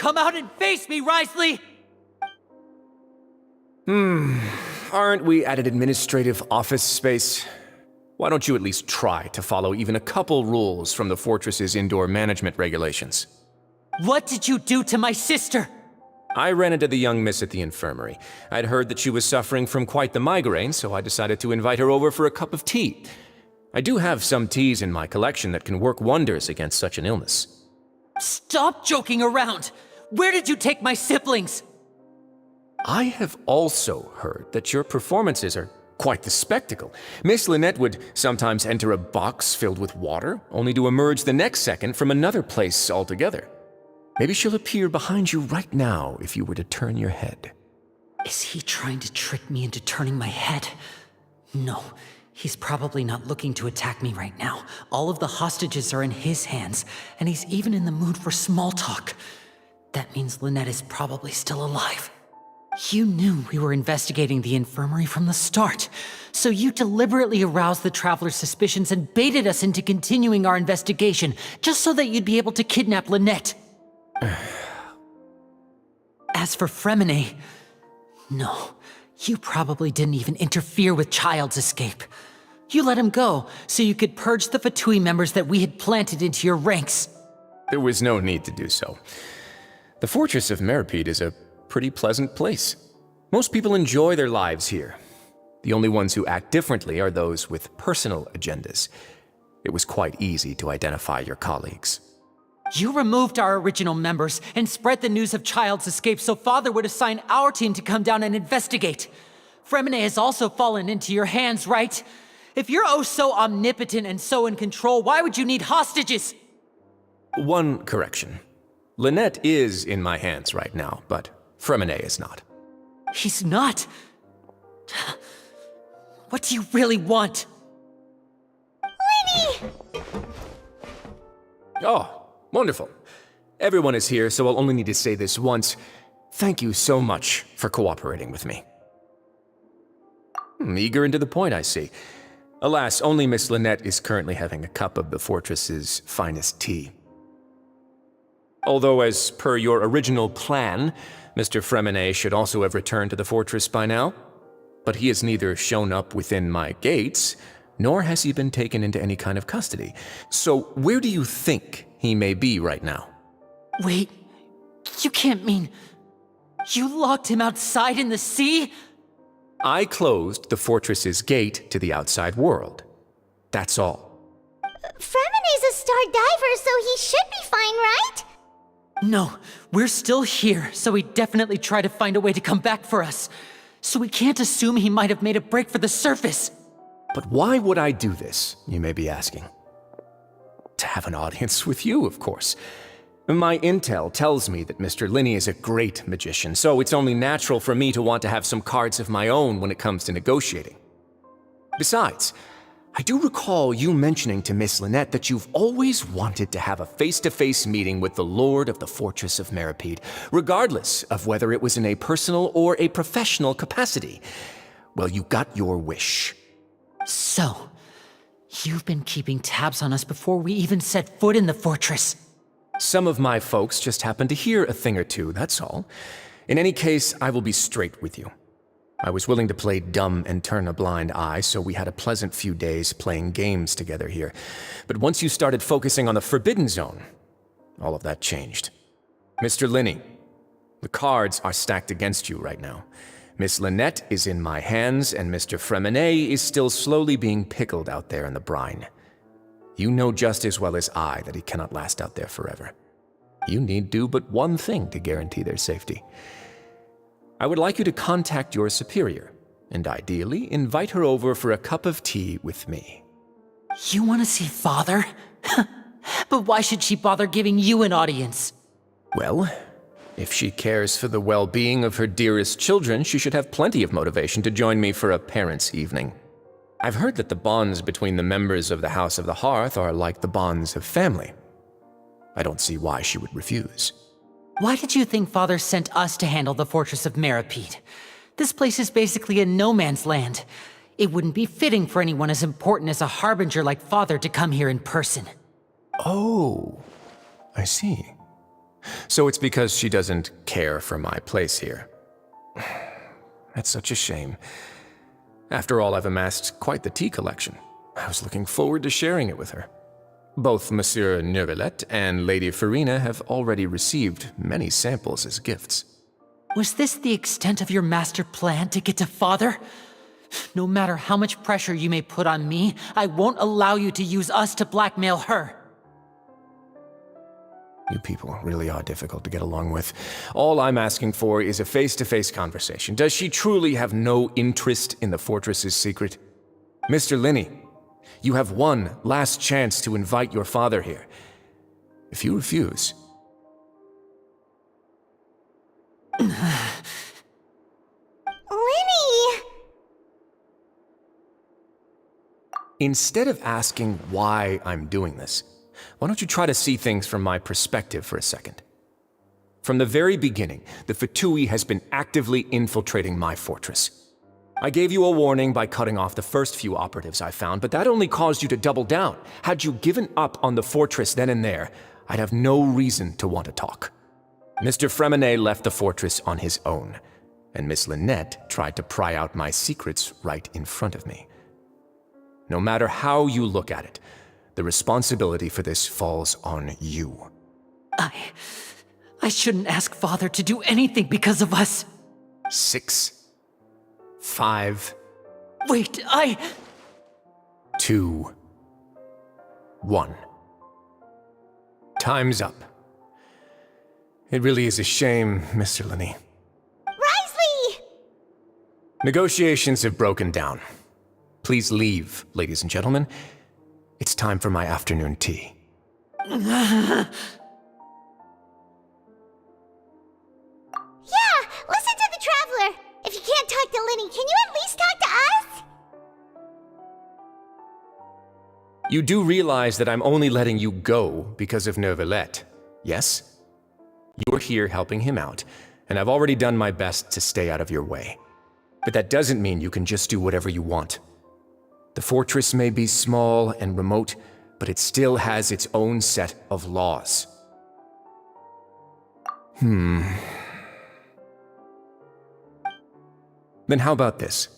come out and face me, Risley! Aren't we at an administrative office space? Why don't you at least try to follow even a couple rules from the fortress's indoor management regulations? What did you do to my sister? I ran into the young miss at the infirmary. I'd heard that she was suffering from quite the migraine, so I decided to invite her over for a cup of tea. I do have some teas in my collection that can work wonders against such an illness. Stop joking around! Where did you take my siblings? I have also heard that your performances are quite the spectacle. Miss Lynette would sometimes enter a box filled with water, only to emerge the next second from another place altogether. Maybe she'll appear behind you right now if you were to turn your head. Is he trying to trick me into turning my head? No, he's probably not looking to attack me right now. All of the hostages are in his hands, and he's even in the mood for small talk. That means Lynette is probably still alive. You knew we were investigating the infirmary from the start, so you deliberately aroused the Traveler's suspicions and baited us into continuing our investigation, just so that you'd be able to kidnap Lynette. As for Fremine, no, you probably didn't even interfere with Child's escape. You let him go, so you could purge the Fatui members that we had planted into your ranks. There was no need to do so. The Fortress of Meripede is a pretty pleasant place. Most people enjoy their lives here. The only ones who act differently are those with personal agendas. It was quite easy to identify your colleagues. You removed our original members and spread the news of Child's escape so Father would assign our team to come down and investigate. Fremine has also fallen into your hands, right? If you're oh so omnipotent and so in control, why would you need hostages? One correction. Lynette is in my hands right now, but Fremine is not. He's not? What do you really want? Lenny! Oh, wonderful. Everyone is here, so I'll only need to say this once. Thank you so much for cooperating with me. Eager and to the point, I see. Alas, only Miss Lynette is currently having a cup of the fortress's finest tea. Although, as per your original plan, Mr. Fremine should also have returned to the fortress by now. But he has neither shown up within my gates, nor has he been taken into any kind of custody. So where do you think he may be right now? Wait, you can't mean... You locked him outside in the sea? I closed the fortress's gate to the outside world. That's all. Fremine's a star diver, so he should be fine, right? No, we're still here, so he definitely tried to find a way to come back for us. So we can't assume he might have made a break for the surface. But why would I do this, you may be asking? To have an audience with you, of course. My intel tells me that Mr. Linney is a great magician, so it's only natural for me to want to have some cards of my own when it comes to negotiating. Besides, I do recall you mentioning to Miss Lynette that you've always wanted to have a face-to-face meeting with the Lord of the Fortress of Meripede, regardless of whether it was in a personal or a professional capacity. Well, you got your wish. So, you've been keeping tabs on us before we even set foot in the fortress. Some of my folks just happened to hear a thing or two, that's all. In any case, I will be straight with you. I was willing to play dumb and turn a blind eye, so we had a pleasant few days playing games together here. But once you started focusing on the Forbidden Zone, all of that changed. Mr. Linney, the cards are stacked against you right now. Miss Lynette is in my hands, and Mr. Fremine is still slowly being pickled out there in the brine. You know just as well as I that he cannot last out there forever. You need do but one thing to guarantee their safety. I would like you to contact your superior, and ideally invite her over for a cup of tea with me. You want to see Father? But why should she bother giving you an audience? Well, if she cares for the well-being of her dearest children, she should have plenty of motivation to join me for a parents' evening. I've heard that the bonds between the members of the House of the Hearth are like the bonds of family. I don't see why she would refuse. Why did you think Father sent us to handle the Fortress of Meripede? This place is basically a no-man's land. It wouldn't be fitting for anyone as important as a harbinger like Father to come here in person. Oh, I see. So it's because she doesn't care for my place here. That's such a shame. After all, I've amassed quite the tea collection. I was looking forward to sharing it with her. Both Monsieur Neuvillette and Lady Farina have already received many samples as gifts. Was this the extent of your master plan to get to Father? No matter how much pressure you may put on me, I won't allow you to use us to blackmail her. You people really are difficult to get along with. All I'm asking for is a face-to-face conversation. Does she truly have no interest in the fortress's secret? Mr. Linney, you have one last chance to invite your father here. If you refuse... Lenny! Instead of asking why I'm doing this, why don't you try to see things from my perspective for a second? From the very beginning, the Fatui has been actively infiltrating my fortress. I gave you a warning by cutting off the first few operatives I found, but that only caused you to double down. Had you given up on the fortress then and there, I'd have no reason to want to talk. Mr. Fremenet left the fortress on his own, and Miss Lynette tried to pry out my secrets right in front of me. No matter how you look at it, the responsibility for this falls on you. I shouldn't ask Father to do anything because of us. 6, 5... Wait, 2, 1. Time's up. It really is a shame, Mr. Linney. Risley! Negotiations have broken down. Please leave, ladies and gentlemen. It's time for my afternoon tea. Yeah, listen to the Traveler. If you can't talk to Lenny, can you at least talk to us? You do realize that I'm only letting you go because of Neuvillette, yes? You're here helping him out, and I've already done my best to stay out of your way. But that doesn't mean you can just do whatever you want. The fortress may be small and remote, but it still has its own set of laws. Then how about this?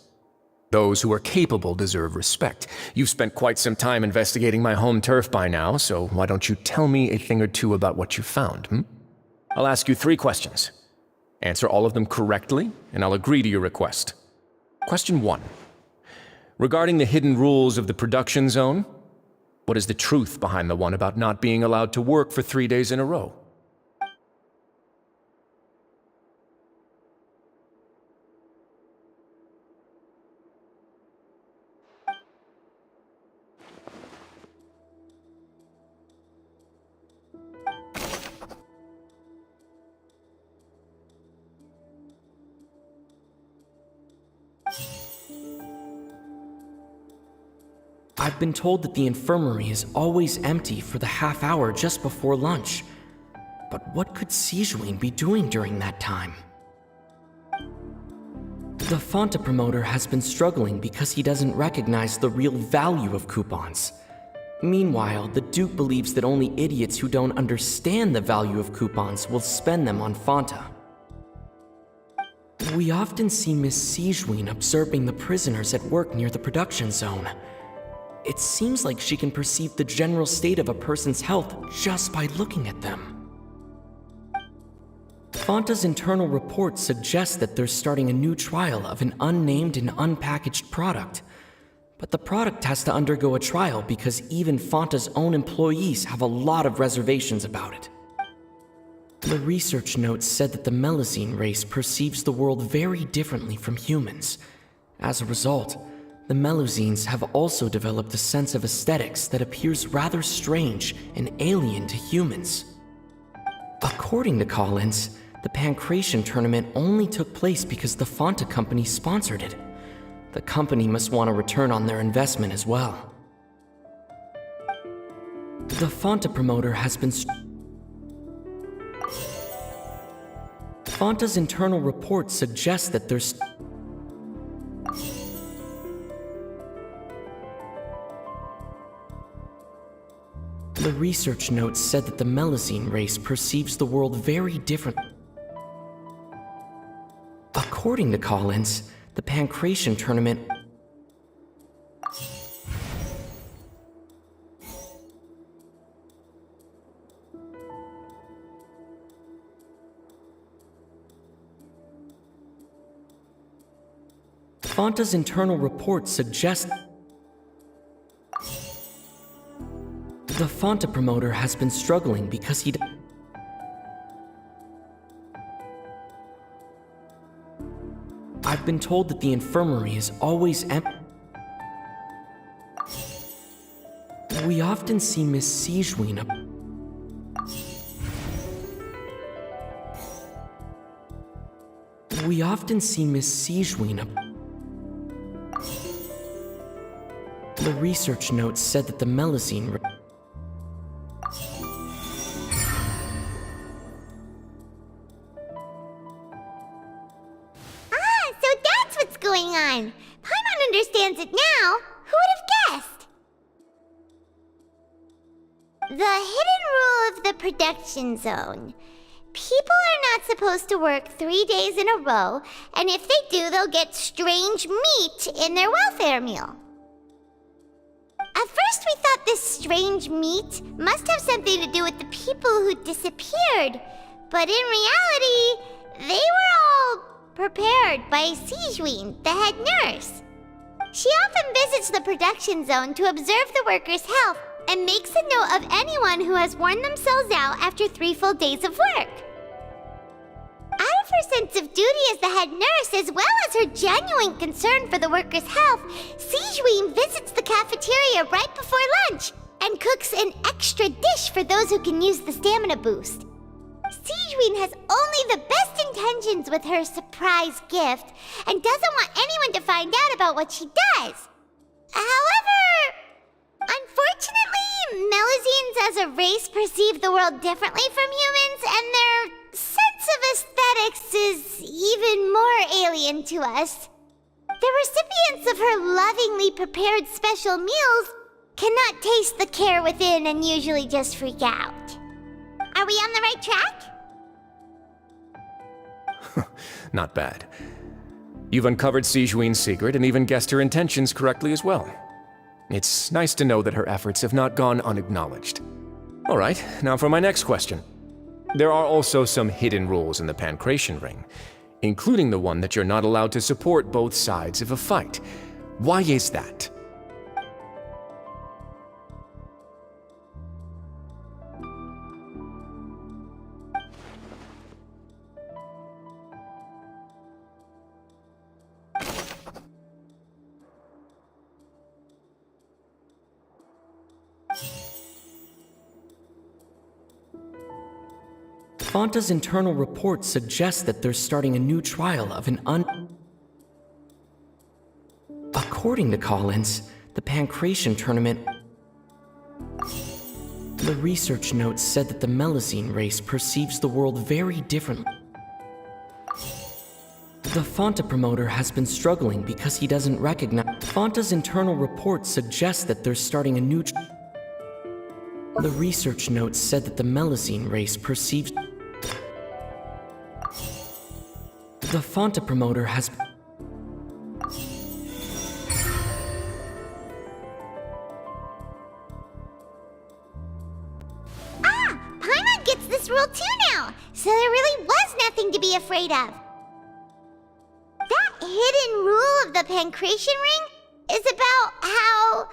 Those who are capable deserve respect. You've spent quite some time investigating my home turf by now, so why don't you tell me a thing or two about what you found, I'll ask you 3 questions. Answer all of them correctly, and I'll agree to your request. Question 1. Regarding the hidden rules of the production zone, what is the truth behind the one about not being allowed to work for 3 days in a row? I've been told that the infirmary is always empty for the half hour just before lunch. But what could Sijuin be doing during that time? The Fonta promoter has been struggling because he doesn't recognize the real value of coupons. Meanwhile, the Duke believes that only idiots who don't understand the value of coupons will spend them on Fonta. We often see Miss Sijuin observing the prisoners at work near the production zone. It seems like she can perceive the general state of a person's health just by looking at them. Fonta's internal report suggests that they're starting a new trial of an unnamed and unpackaged product. But the product has to undergo a trial because even Fonta's own employees have a lot of reservations about it. The research notes said that the Melusine race perceives the world very differently from humans. As a result, the Melusines have also developed a sense of aesthetics that appears rather strange and alien to humans. According to Collins, the Pancration tournament only took place because the Fonta company sponsored it. The company must want a return on their investment as well. The Fonta promoter has been... Fonta's internal report suggests that there's... The research notes said that the Melazine race perceives the world very differently. According to Collins, the Pancration tournament... Fonta's internal report suggests... The Fonta promoter has been struggling because he... I've been told that the infirmary is always empty. We often see Miss Sijween. We often see Miss Sijween. The research notes said that the Melazine... Going on. Paimon understands it now. Who would have guessed? The hidden rule of the production zone. People are not supposed to work 3 days in a row, and if they do, they'll get strange meat in their welfare meal. At first we thought this strange meat must have something to do with the people who disappeared, but in reality, they were all prepared by Sijween, the head nurse. She often visits the production zone to observe the workers' health and makes a note of anyone who has worn themselves out after 3 full days of work. Out of her sense of duty as the head nurse, as well as her genuine concern for the workers' health, Sijween visits the cafeteria right before lunch and cooks an extra dish for those who can use the stamina boost. Sijween has only the best intentions with her surprise gift and doesn't want anyone to find out about what she does. However, unfortunately, Melazines as a race perceive the world differently from humans, and their sense of aesthetics is even more alien to us. The recipients of her lovingly prepared special meals cannot taste the care within and usually just freak out. Are we on the right track? Not bad. You've uncovered Sijween's secret and even guessed her intentions correctly as well. It's nice to know that her efforts have not gone unacknowledged. All right, now for my next question. There are also some hidden rules in the Pancration ring, including the one that you're not allowed to support both sides of a fight. Why is that? Fonta's internal report suggests that they're starting a new trial of an According to Collins, the Pancration tournament... The research notes said that the Melazine race perceives the world very differently. The Fonta promoter has been struggling because he doesn't recognize... Fonta's internal report suggests that they're starting a new... The research notes said that the Melazine race perceives... The Fonta promoter has... Paimon gets this rule too now, so there really was nothing to be afraid of. That hidden rule of the Pancration ring is about how,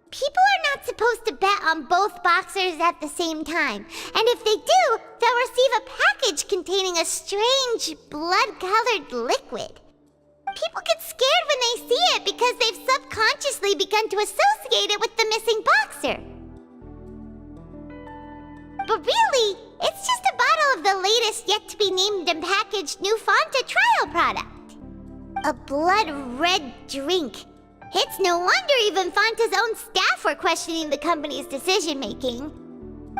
people are not supposed to bet on both boxers at the same time. And if they do, they'll receive a package containing a strange, blood-colored liquid. People get scared when they see it because they've subconsciously begun to associate it with the missing boxer. But really, it's just a bottle of the latest yet-to-be-named and packaged new Fonta trial product. A blood-red drink. It's no wonder even Fonta's own staff were questioning the company's decision-making.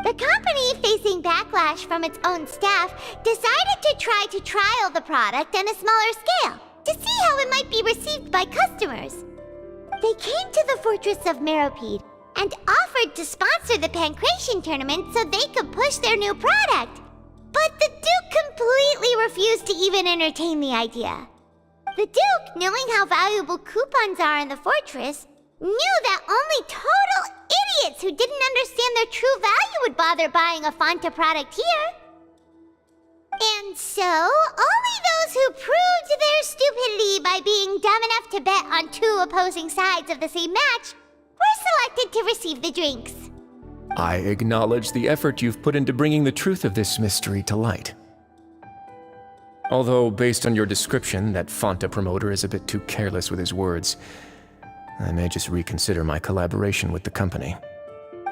The company, facing backlash from its own staff, decided to try to trial the product on a smaller scale to see how it might be received by customers. They came to the fortress of Meropide and offered to sponsor the Pancration tournament so they could push their new product. But the Duke completely refused to even entertain the idea. The Duke, knowing how valuable coupons are in the fortress, knew that only total idiots who didn't understand their true value would bother buying a Fanta product here. And so, only those who proved their stupidity by being dumb enough to bet on two opposing sides of the same match were selected to receive the drinks. I acknowledge the effort you've put into bringing the truth of this mystery to light. Although, based on your description, that Fanta promoter is a bit too careless with his words, I may just reconsider my collaboration with the company.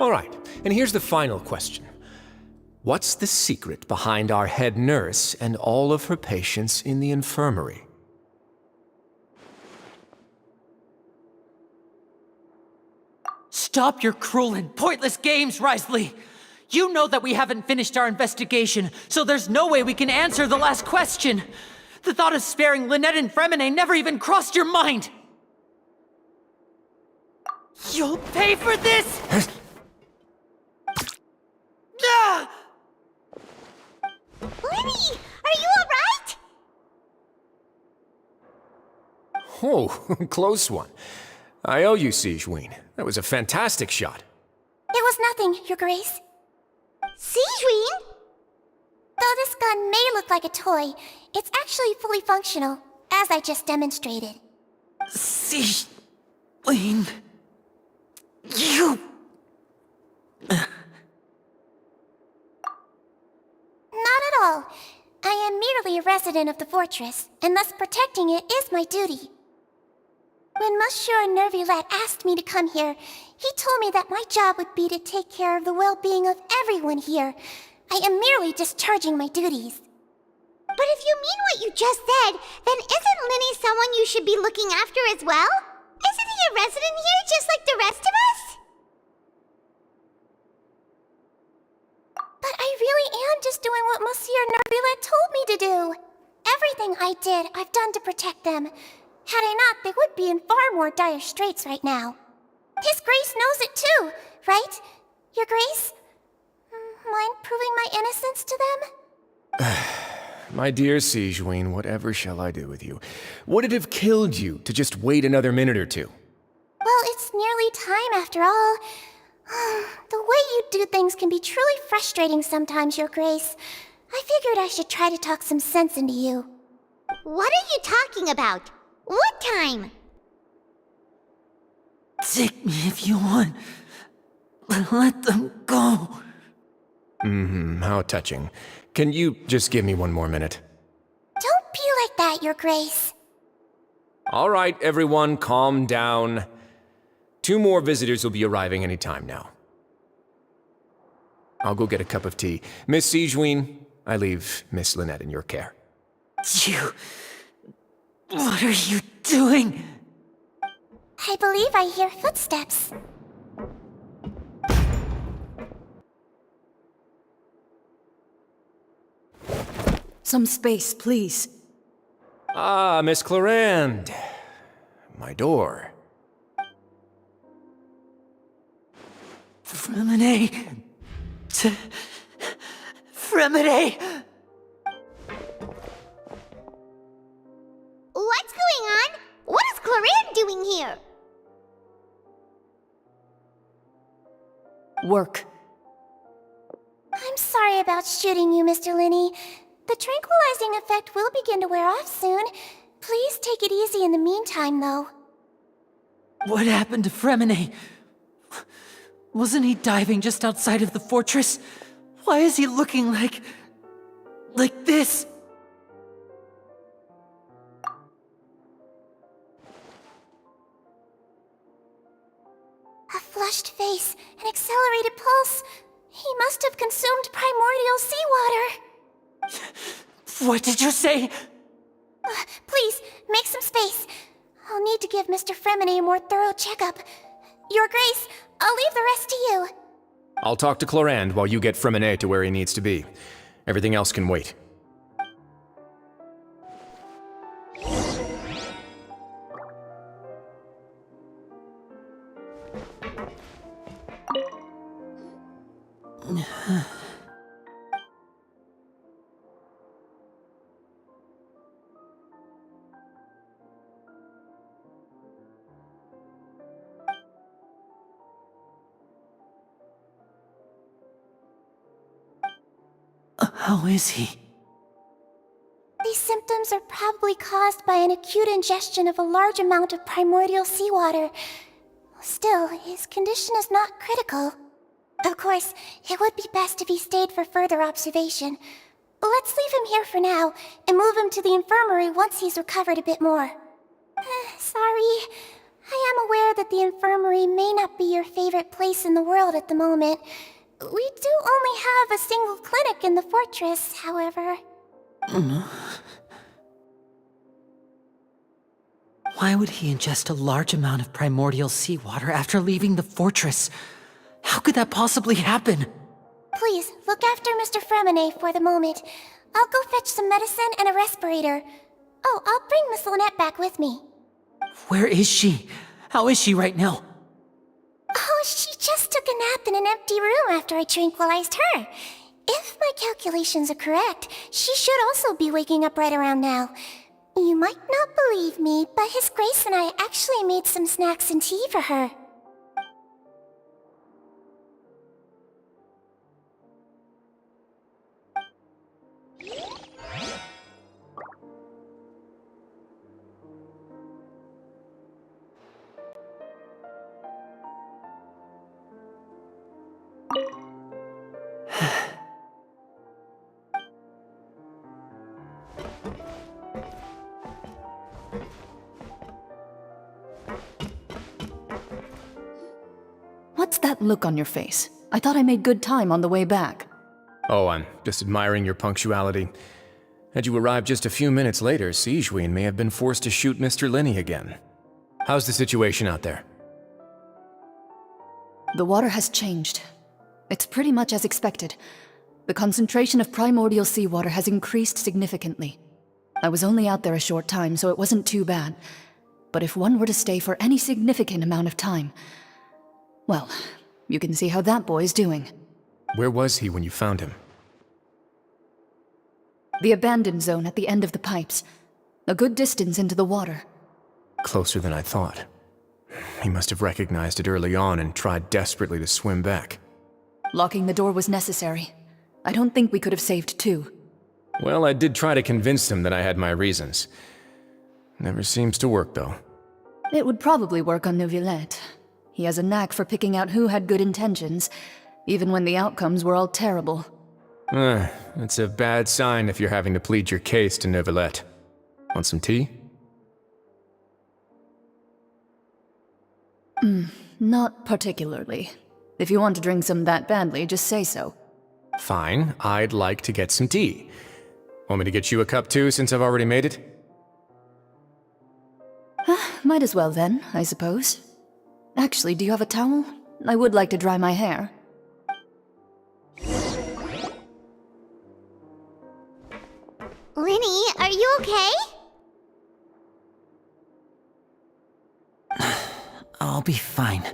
All right, and here's the final question. What's the secret behind our head nurse and all of her patients in the infirmary? Stop your cruel and pointless games, Risley! You know that we haven't finished our investigation, so there's no way we can answer the last question. The thought of sparing Lynette and Fremine never even crossed your mind! You'll pay for this! Ah! Lenny, are you alright? Oh, close one. I owe you, Sigewinne. That was a fantastic shot. It was nothing, Your Grace. Sigewinne? Though this gun may look like a toy, it's actually fully functional, as I just demonstrated. Sigewinne... You... Not at all. I am merely a resident of the fortress, and thus protecting it is my duty. When Monsieur Nervillette asked me to come here, he told me that my job would be to take care of the well-being of everyone here. I am merely discharging my duties. But if you mean what you just said, then isn't Linny someone you should be looking after as well? Isn't he a resident here just like the rest of us? But I really am just doing what Monsieur Nervillette told me to do. Everything I did, I've done to protect them. Had I not, they would be in far more dire straits right now. His Grace knows it too, right? Your Grace? Mind proving my innocence to them? My dear Sigewinne, whatever shall I do with you? Would it have killed you to just wait another minute or two? Well, it's nearly time after all. The way you do things can be truly frustrating sometimes, Your Grace. I figured I should try to talk some sense into you. What are you talking about? What time? Take me if you want, but let them go. How touching. Can you just give me one more minute? Don't be like that, Your Grace. All right, everyone, calm down. 2 more visitors will be arriving any time now. I'll go get a cup of tea. Miss Sigewinne, I leave Miss Lynette in your care. You... What are you doing? I believe I hear footsteps. Some space, please. Ah, Miss Clarande. My door. Fremine... Fremine... What's going on? What is Clarande doing here? Work. I'm sorry about shooting you, Mr. Linney. The tranquilizing effect will begin to wear off soon. Please take it easy in the meantime, though. What happened to Fremine? Wasn't he diving just outside of the fortress? Why is he looking like this? A flushed face, an accelerated pulse. He must have consumed primordial seawater. What did you say? Please, make some space. I'll need to give Mr. Fremine a more thorough checkup. Your Grace, I'll leave the rest to you. I'll talk to Clarande while you get Fremine to where he needs to be. Everything else can wait. How is he? These symptoms are probably caused by an acute ingestion of a large amount of primordial seawater. Still, his condition is not critical. Of course, it would be best if he stayed for further observation. But let's leave him here for now, and move him to the infirmary once he's recovered a bit more. Sorry. I am aware that the infirmary may not be your favorite place in the world at the moment. We do only have a single clinic in the fortress, however. Why would he ingest a large amount of primordial seawater after leaving the fortress? How could that possibly happen? Please, look after Mr. Fremine for the moment. I'll go fetch some medicine and a respirator. Oh, I'll bring Miss Lynette back with me. Where is she? How is she right now? Oh, she just took a nap in an empty room after I tranquilized her. If my calculations are correct, she should also be waking up right around now. You might not believe me, but His Grace and I actually made some snacks and tea for her. What's that look on your face? I thought I made good time on the way back. Oh, I'm just admiring your punctuality. Had you arrived just a few minutes later, Sigewinne may have been forced to shoot Mr. Lenny again. How's the situation out there? The water has changed. It's pretty much as expected. The concentration of primordial seawater has increased significantly. I was only out there a short time, so it wasn't too bad. But if one were to stay for any significant amount of time, well, you can see how that boy's doing. Where was he when you found him? The abandoned zone at the end of the pipes. A good distance into the water. Closer than I thought. He must have recognized it early on and tried desperately to swim back. Locking the door was necessary. I don't think we could have saved two. Well, I did try to convince him that I had my reasons. Never seems to work, though. It would probably work on Neuvillette. He has a knack for picking out who had good intentions, even when the outcomes were all terrible. It's a bad sign if you're having to plead your case to Neuvillette. Want some tea? Not particularly. If you want to drink some that badly, just say so. Fine, I'd like to get some tea. Want me to get you a cup too, since I've already made it? Might as well then, I suppose. Actually, do you have a towel? I would like to dry my hair. Linny, are you okay? I'll be fine.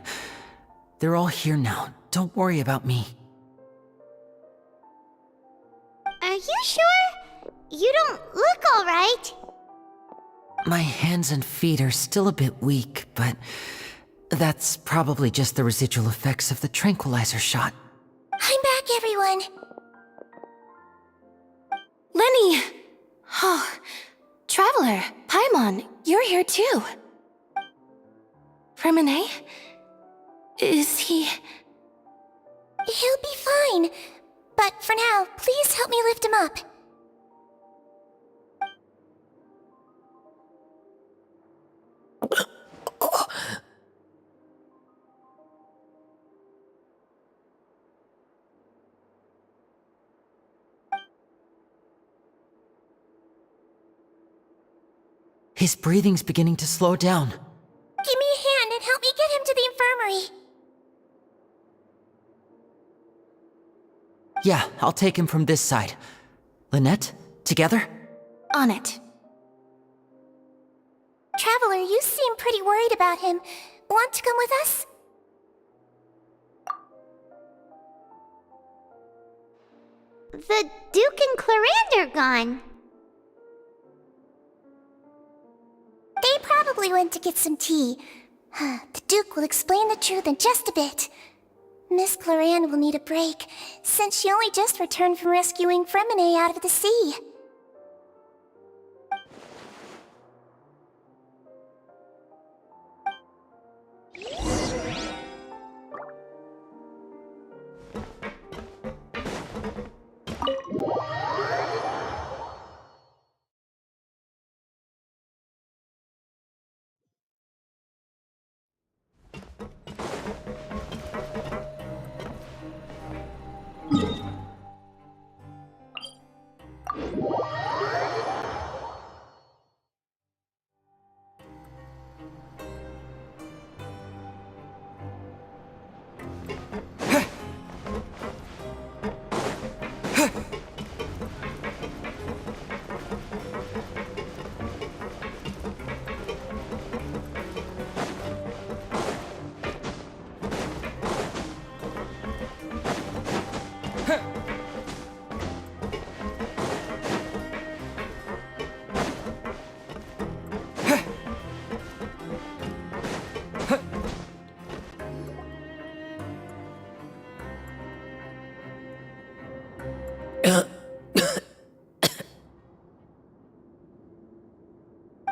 They're all here now. Don't worry about me. Are you sure? You don't look alright. My hands and feet are still a bit weak, but that's probably just the residual effects of the tranquilizer shot. I'm back, everyone. Lenny! Oh, Traveler, Paimon, you're here too. Fremine? Is he... He'll be fine. But for now, please help me lift him up. His breathing's beginning to slow down. Give me a hand and help me get him to the infirmary. Yeah, I'll take him from this side. Lynette, together? On it? Traveler, you seem pretty worried about him. Want to come with us? the Duke and Clarande are gone. They probably went to get some tea. The Duke will explain the truth in just a bit. Miss Clarande will need a break, since she only just returned from rescuing Fremine out of the sea.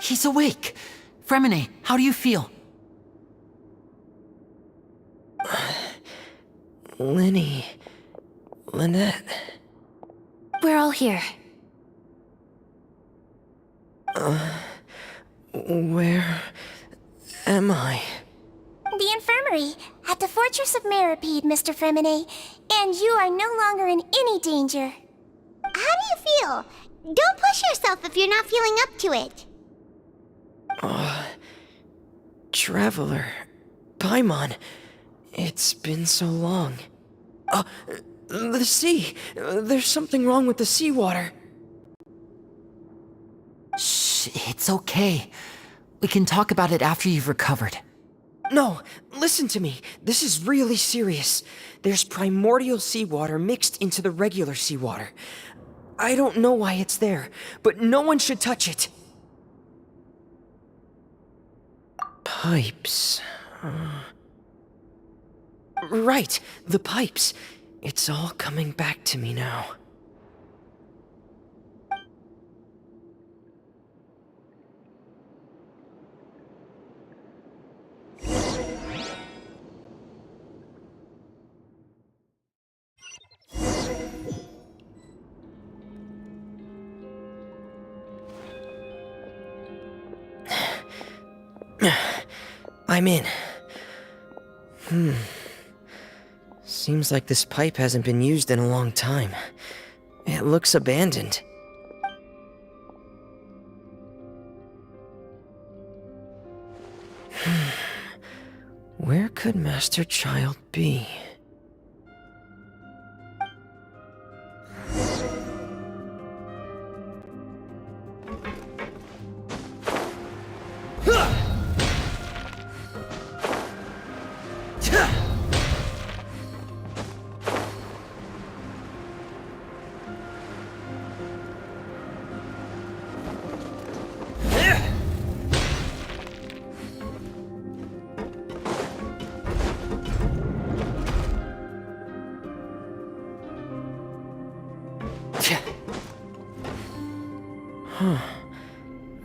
He's awake. Fremine, how do you feel? Lenny. Lynette. We're all here. Where am I? The infirmary, at the Fortress of Meripede, Mr. Fremine, and you are no longer in any danger. How do you feel? Don't push yourself if you're not feeling up to it. Traveler. Paimon. It's been so long. The sea. There's something wrong with the seawater. Shh, it's okay. We can talk about it after you've recovered. No, listen to me. This is really serious. There's primordial seawater mixed into the regular seawater. I don't know why it's there, but no one should touch it. Pipes. Right, the pipes. It's all coming back to me now. I'm in. Seems like this pipe hasn't been used in a long time. It looks abandoned. Where could Master Child be?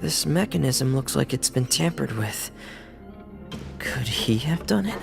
This mechanism looks like it's been tampered with. Could he have done it?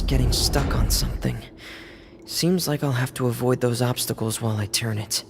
getting stuck on something. Seems like I'll have to avoid those obstacles while I turn it.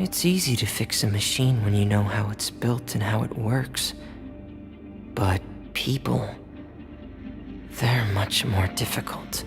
It's easy to fix a machine when you know how it's built and how it works. But people, they're much more difficult.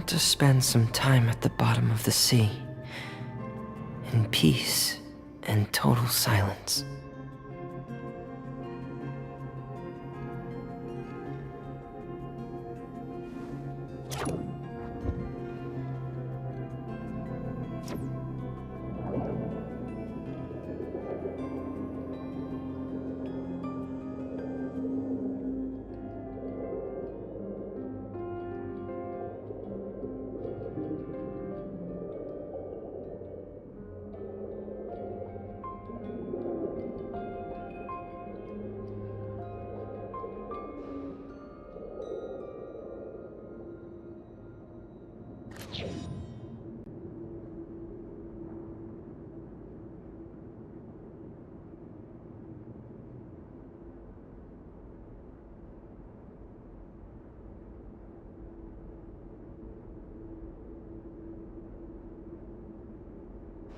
want to spend some time at the bottom of the sea, in peace and total silence.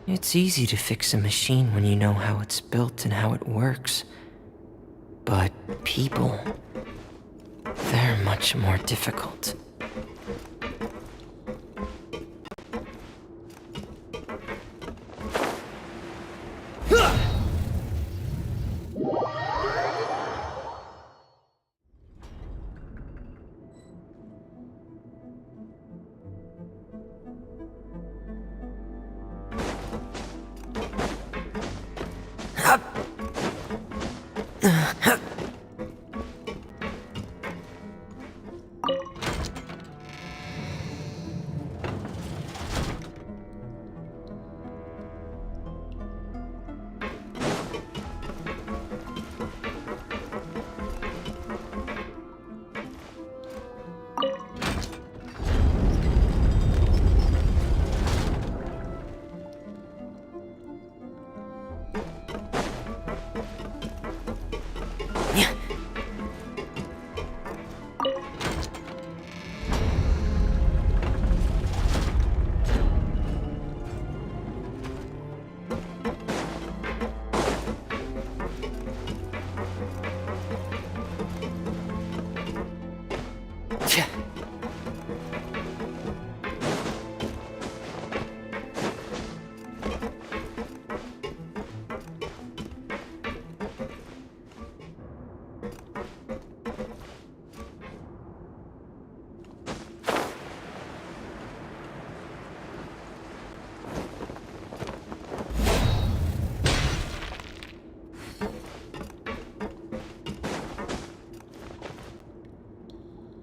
It's easy to fix a machine when you know how it's built and how it works. But people, they're much more difficult.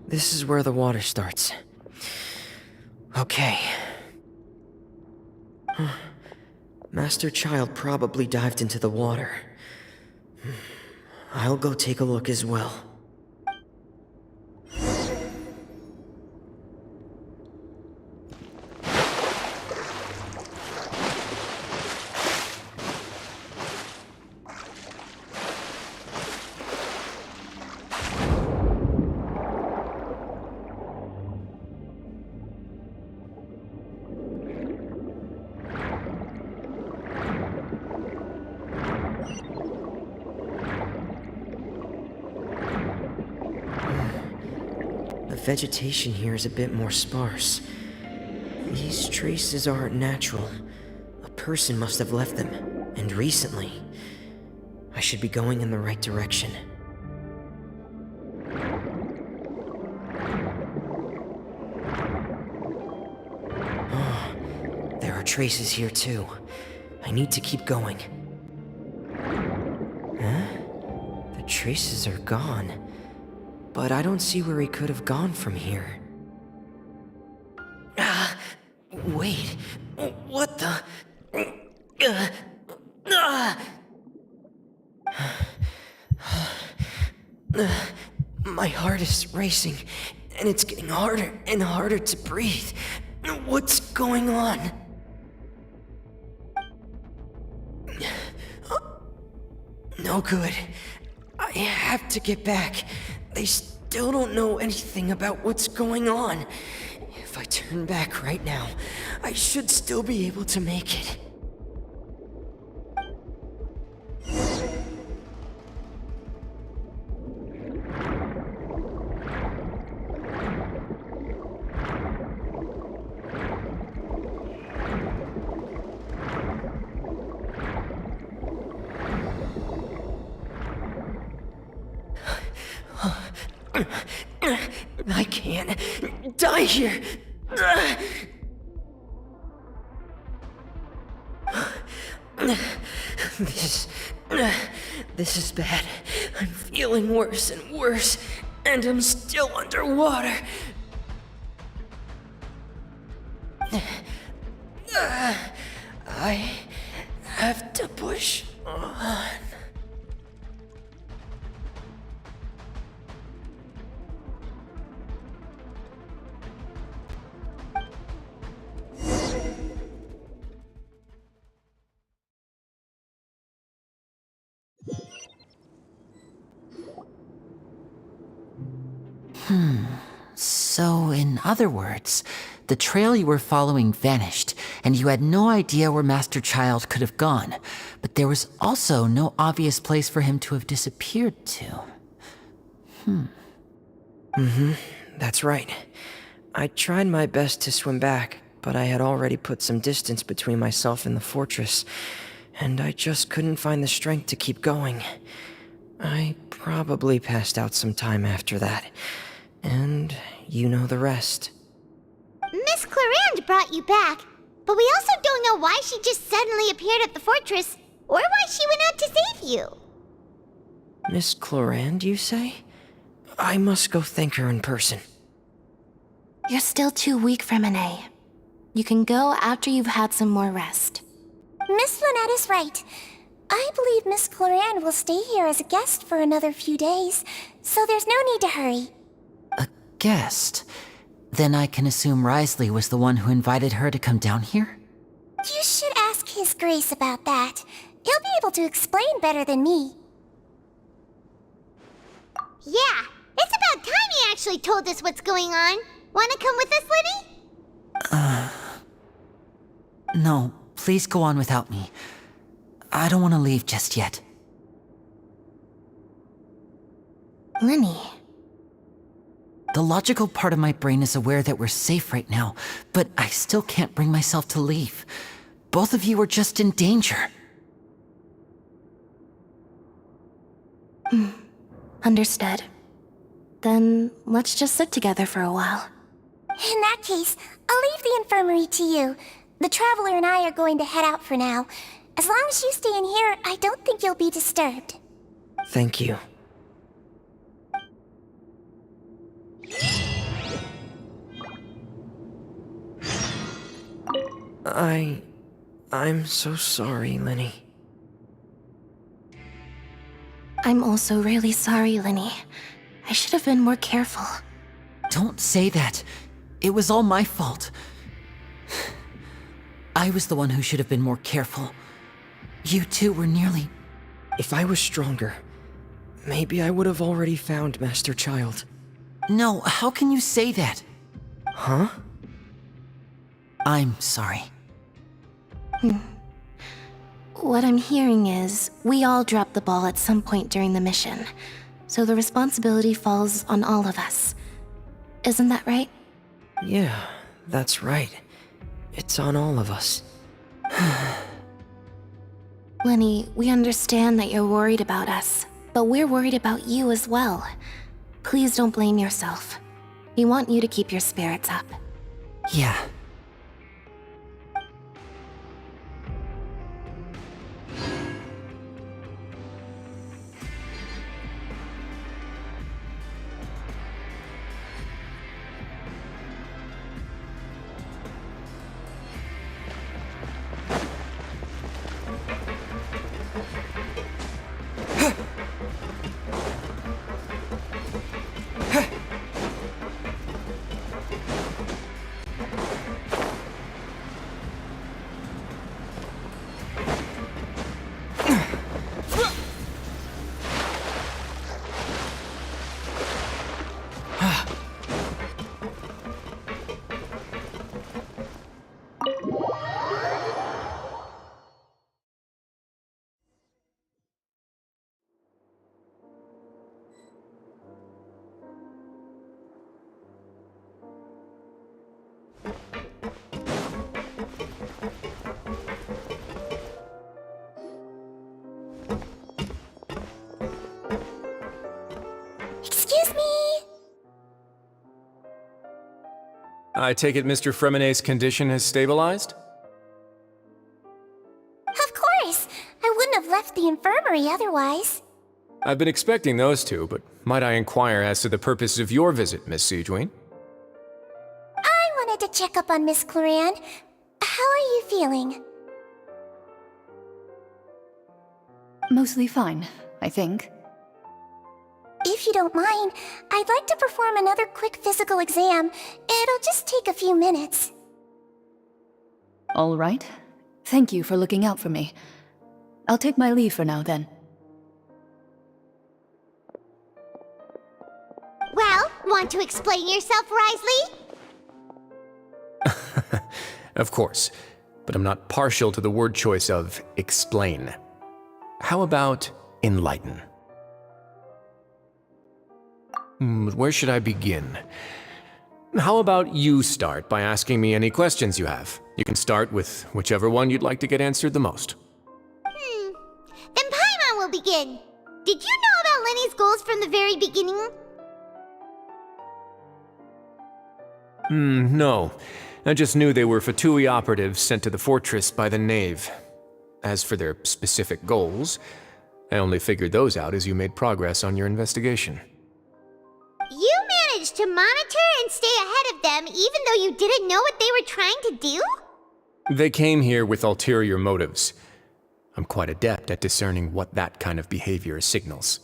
This is where the water starts. Okay. Master Child probably dived into the water. I'll go take a look as well. The vegetation here is a bit more sparse. These traces aren't natural. A person must have left them, and recently. I should be going in the right direction. Oh, there are traces here too. I need to keep going. Huh? The traces are gone. But I don't see where he could have gone from here. Wait. What the? My heart is racing, and it's getting harder and harder to breathe. What's going on? No good. I have to get back. They still don't know anything about what's going on. If I turn back right now, I should still be able to make it. I can't die here. This is bad. I'm feeling worse and worse, and I'm still underwater. I have to push on. So, in other words, the trail you were following vanished, and you had no idea where Master Child could have gone, but there was also no obvious place for him to have disappeared to. That's right. I tried my best to swim back, but I had already put some distance between myself and the fortress, and I just couldn't find the strength to keep going. I probably passed out some time after that, and you know the rest. Miss Clarande brought you back, but we also don't know why she just suddenly appeared at the fortress, or why she went out to save you. Miss Clarande, you say? I must go thank her in person. You're still too weak for Monet. You can go after you've had some more rest. Miss Lynette is right. I believe Miss Clarande will stay here as a guest for another few days, so there's no need to hurry. A guest? Then I can assume Risley was the one who invited her to come down here? You should ask His Grace about that. He'll be able to explain better than me. Yeah, it's about time he actually told us what's going on. Wanna come with us, Liddy? No, please go on without me. I don't want to leave just yet. Lenny. The logical part of my brain is aware that we're safe right now, but I still can't bring myself to leave. Both of you are just in danger. Understood. Then let's just sit together for a while. In that case, I'll leave the infirmary to you. The Traveler and I are going to head out for now. As long as you stay in here, I don't think you'll be disturbed. Thank you. I'm so sorry, Lenny. I'm also really sorry, Lenny. I should have been more careful. Don't say that. It was all my fault. I was the one who should have been more careful. You two were nearly... If I was stronger, maybe I would have already found Master Child. No, how can you say that? Huh? I'm sorry. What I'm hearing is, we all dropped the ball at some point during the mission, so the responsibility falls on all of us. Isn't that right? Yeah, that's right. It's on all of us. Lenny, we understand that you're worried about us, but we're worried about you as well. Please don't blame yourself. We want you to keep your spirits up. Yeah. I take it Mr. Fremonet's condition has stabilized? Of course! I wouldn't have left the infirmary otherwise. I've been expecting those two, but might I inquire as to the purpose of your visit, Miss Sejuane? I wanted to check up on Miss Cloran. How are you feeling? Mostly fine, I think. If you don't mind, I'd like to perform another quick physical exam. It'll just take a few minutes. All right. Thank you for looking out for me. I'll take my leave for now, then. Well, want to explain yourself, Risley? Of course, but I'm not partial to the word choice of explain. How about enlighten? Where should I begin? How about you start by asking me any questions you have? You can start with whichever one you'd like to get answered the most. Then Paimon will begin. Did you know about Lenny's goals from the very beginning? No. I just knew they were Fatui operatives sent to the fortress by the Knave. As for their specific goals, I only figured those out as you made progress on your investigation. You managed to monitor and stay ahead of them even though you didn't know what they were trying to do? They came here with ulterior motives. I'm quite adept at discerning what that kind of behavior signals.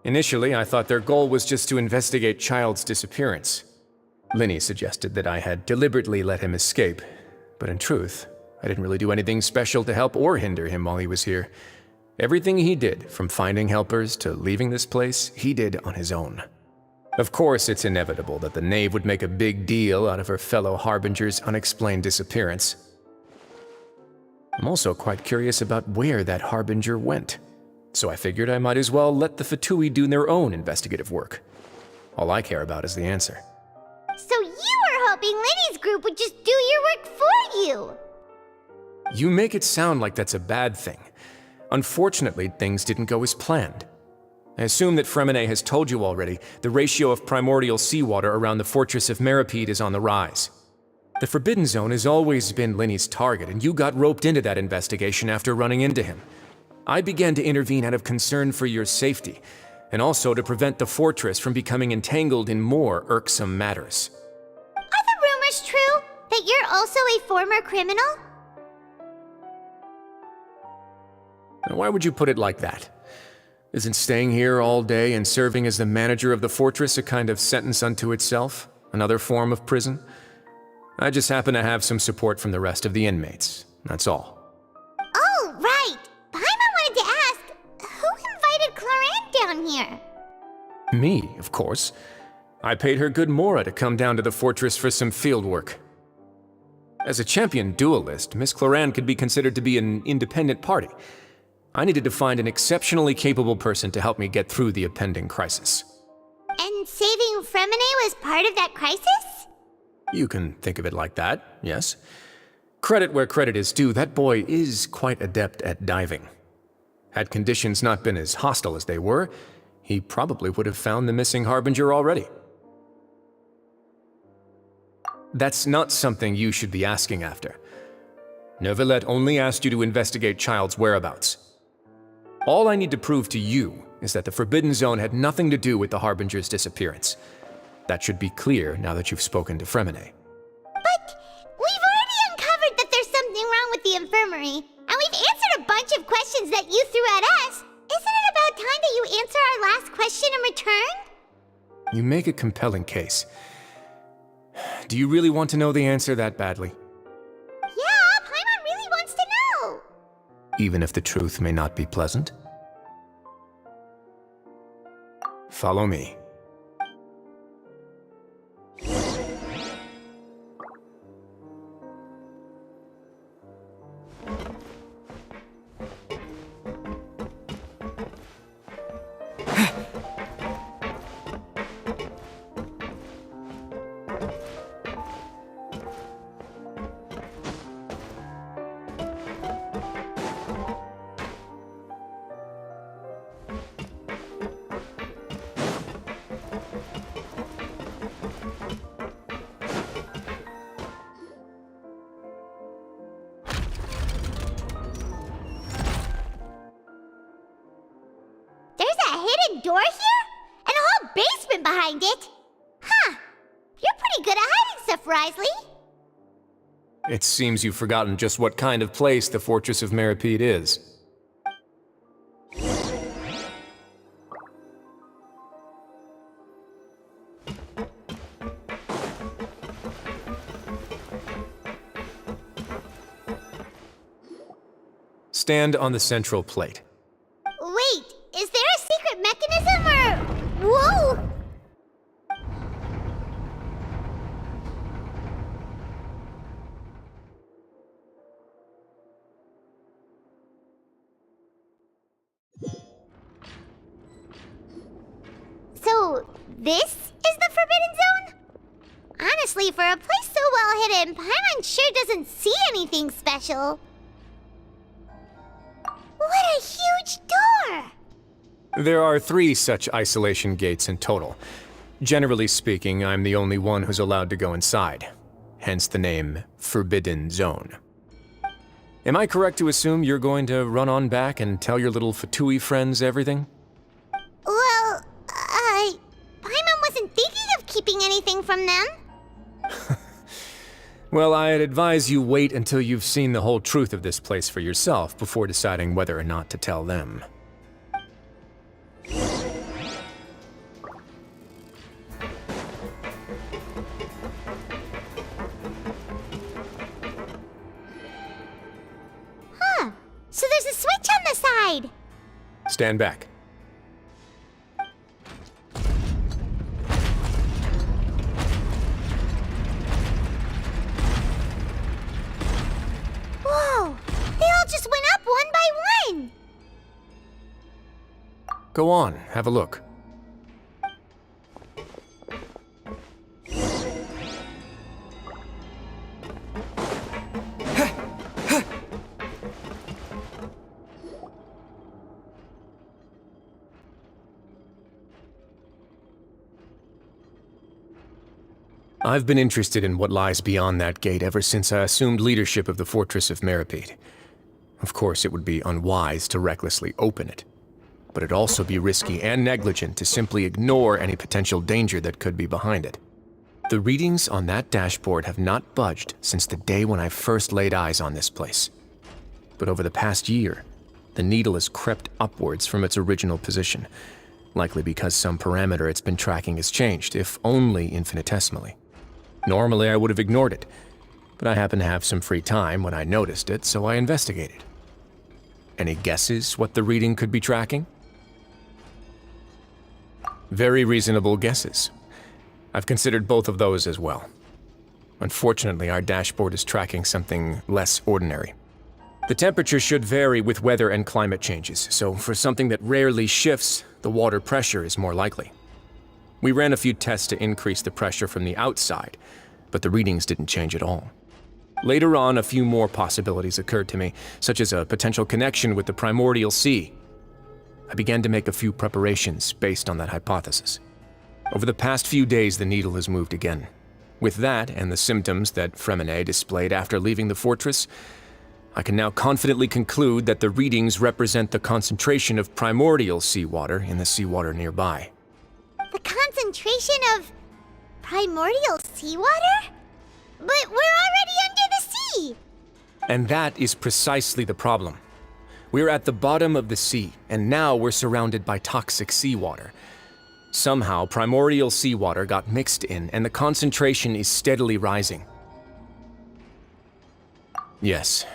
Initially, I thought their goal was just to investigate Child's disappearance. Linny suggested that I had deliberately let him escape, but in truth, I didn't really do anything special to help or hinder him while he was here. Everything he did, from finding helpers to leaving this place, he did on his own. Of course, it's inevitable that the Knave would make a big deal out of her fellow Harbinger's unexplained disappearance. I'm also quite curious about where that Harbinger went, so I figured I might as well let the Fatui do their own investigative work. All I care about is the answer. So you were hoping Lenny's group would just do your work for you! You make it sound like that's a bad thing. Unfortunately, things didn't go as planned. I assume that Fremonet has told you already, the ratio of primordial seawater around the fortress of Meripede is on the rise. The Forbidden Zone has always been Linny's target, and you got roped into that investigation after running into him. I began to intervene out of concern for your safety, and also to prevent the fortress from becoming entangled in more irksome matters. Are the rumors true? That you're also a former criminal? Now, why would you put it like that? Isn't staying here all day and serving as the manager of the fortress a kind of sentence unto itself? Another form of prison? I just happen to have some support from the rest of the inmates, that's all. Oh, right! Paimon wanted to ask, who invited Cloran down here? Me, of course. I paid her good mora to come down to the fortress for some field work. As a champion duelist, Miss Cloran could be considered to be an independent party. I needed to find an exceptionally capable person to help me get through the impending crisis. And saving Fremonet was part of that crisis? You can think of it like that, yes. Credit where credit is due, that boy is quite adept at diving. Had conditions not been as hostile as they were, he probably would have found the missing Harbinger already. That's not something you should be asking after. Neuvillette only asked you to investigate Child's whereabouts. All I need to prove to you is that the Forbidden Zone had nothing to do with the Harbinger's disappearance. That should be clear now that you've spoken to Fremonet. But we've already uncovered that there's something wrong with the infirmary, and we've answered a bunch of questions that you threw at us. Isn't it about time that you answer our last question in return? You make a compelling case. Do you really want to know the answer that badly? Yeah, Paimon really wants to know. Even if the truth may not be pleasant? Follow me. hidden door here? And a whole basement behind it? Huh. You're pretty good at hiding stuff, Risley. It seems you've forgotten just what kind of place the Fortress of Meripede is. Stand on the central plate. Wait, is there a secret mechanism or... Whoa! So, this is the Forbidden Zone? Honestly, for a place so well hidden, Paimon sure doesn't see anything special. What a huge door! There are 3 such isolation gates in total. Generally speaking, I'm the only one who's allowed to go inside. Hence the name Forbidden Zone. Am I correct to assume you're going to run on back and tell your little Fatui friends everything? Well, Paimon wasn't thinking of keeping anything from them. Well, I'd advise you wait until you've seen the whole truth of this place for yourself before deciding whether or not to tell them. Huh. So there's a switch on the side. Stand back. Whoa! They all just went up one by one! Go on, have a look. I've been interested in what lies beyond that gate ever since I assumed leadership of the Fortress of Meripede. Of course, it would be unwise to recklessly open it, but it'd also be risky and negligent to simply ignore any potential danger that could be behind it. The readings on that dashboard have not budged since the day when I first laid eyes on this place. But over the past year, the needle has crept upwards from its original position, likely because some parameter it's been tracking has changed, if only infinitesimally. Normally, I would have ignored it, but I happened to have some free time when I noticed it, so I investigated. Any guesses what the reading could be tracking? Very reasonable guesses. I've considered both of those as well. Unfortunately, our dashboard is tracking something less ordinary. The temperature should vary with weather and climate changes, so for something that rarely shifts, the water pressure is more likely. We ran a few tests to increase the pressure from the outside, but the readings didn't change at all. Later on, a few more possibilities occurred to me, such as a potential connection with the primordial sea. I began to make a few preparations based on that hypothesis. Over the past few days, the needle has moved again. With that, and the symptoms that Fremine displayed after leaving the fortress, I can now confidently conclude that the readings represent the concentration of primordial seawater in the seawater nearby. The concentration of primordial seawater? But we're already under the sea! And that is precisely the problem. We're at the bottom of the sea, and now we're surrounded by toxic seawater. Somehow, primordial seawater got mixed in, and the concentration is steadily rising. Yes,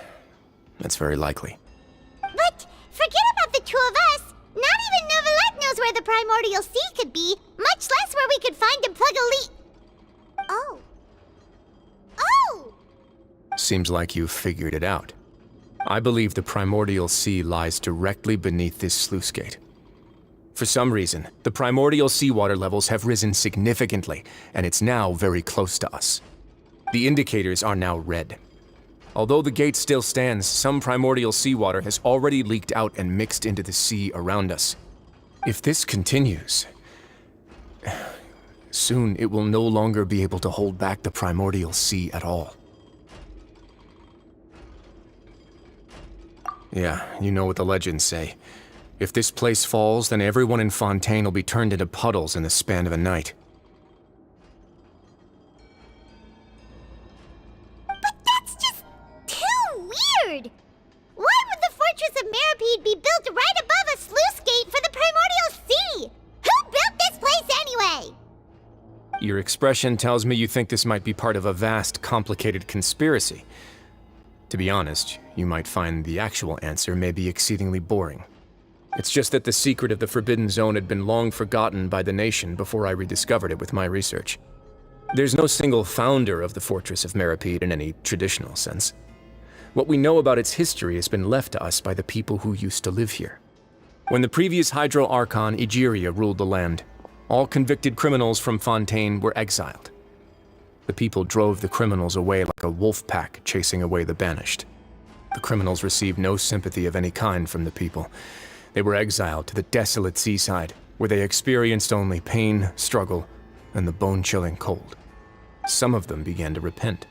that's very likely. But forget about the two of us! Not even Novelette knows where the primordial sea could be, much less where we could find and plug a leak. Oh. Oh! Seems like you've figured it out. I believe the primordial sea lies directly beneath this sluice gate. For some reason, the primordial seawater levels have risen significantly, and it's now very close to us. The indicators are now red. Although the gate still stands, some primordial seawater has already leaked out and mixed into the sea around us. If this continues, soon it will no longer be able to hold back the primordial sea at all. Yeah, you know what the legends say. If this place falls, then everyone in Fontaine will be turned into puddles in the span of a night. But that's just too weird! Why would the Fortress of Meripede be built right above a sluice gate for the Primordial Sea? Who built this place anyway? Your expression tells me you think this might be part of a vast, complicated conspiracy. To be honest, you might find the actual answer may be exceedingly boring. It's just that the secret of the Forbidden Zone had been long forgotten by the nation before I rediscovered it with my research. There's no single founder of the Fortress of Meripede in any traditional sense. What we know about its history has been left to us by the people who used to live here. When the previous Hydro Archon Egeria ruled the land, all convicted criminals from Fontaine were exiled. The people drove the criminals away like a wolf pack chasing away the banished. The criminals received no sympathy of any kind from the people. They were exiled to the desolate seaside, where they experienced only pain, struggle, and the bone-chilling cold. Some of them began to repent,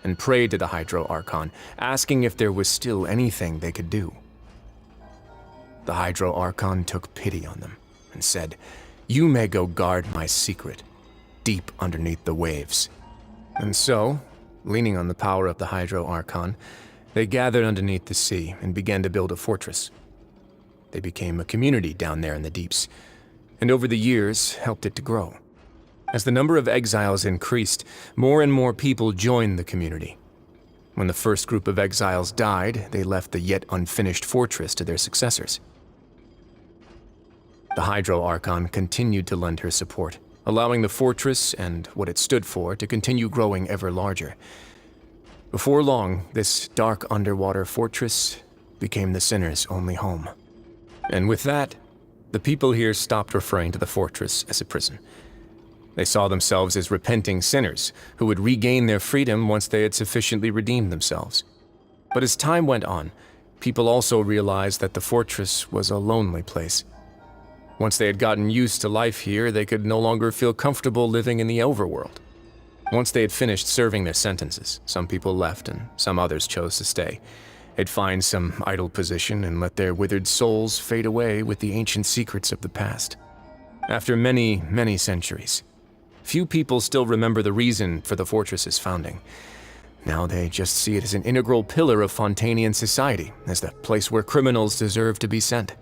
and prayed to the Hydro Archon, asking if there was still anything they could do. The Hydro Archon took pity on them, and said, "You may go guard my secret, deep underneath the waves." And so, leaning on the power of the Hydro Archon, they gathered underneath the sea and began to build a fortress. They became a community down there in the deeps, and over the years helped it to grow. As the number of exiles increased, more and more people joined the community. When the first group of exiles died, they left the yet unfinished fortress to their successors. The Hydro Archon continued to lend her support, allowing the fortress and what it stood for to continue growing ever larger. Before long, this dark underwater fortress became the sinner's only home. And with that, the people here stopped referring to the fortress as a prison. They saw themselves as repenting sinners who would regain their freedom once they had sufficiently redeemed themselves. But as time went on, people also realized that the fortress was a lonely place. Once they had gotten used to life here, they could no longer feel comfortable living in the overworld. Once they had finished serving their sentences, some people left and some others chose to stay. They'd find some idle position and let their withered souls fade away with the ancient secrets of the past. After many, many centuries, few people still remember the reason for the fortress's founding. Now they just see it as an integral pillar of Fontainian society, as the place where criminals deserve to be sent.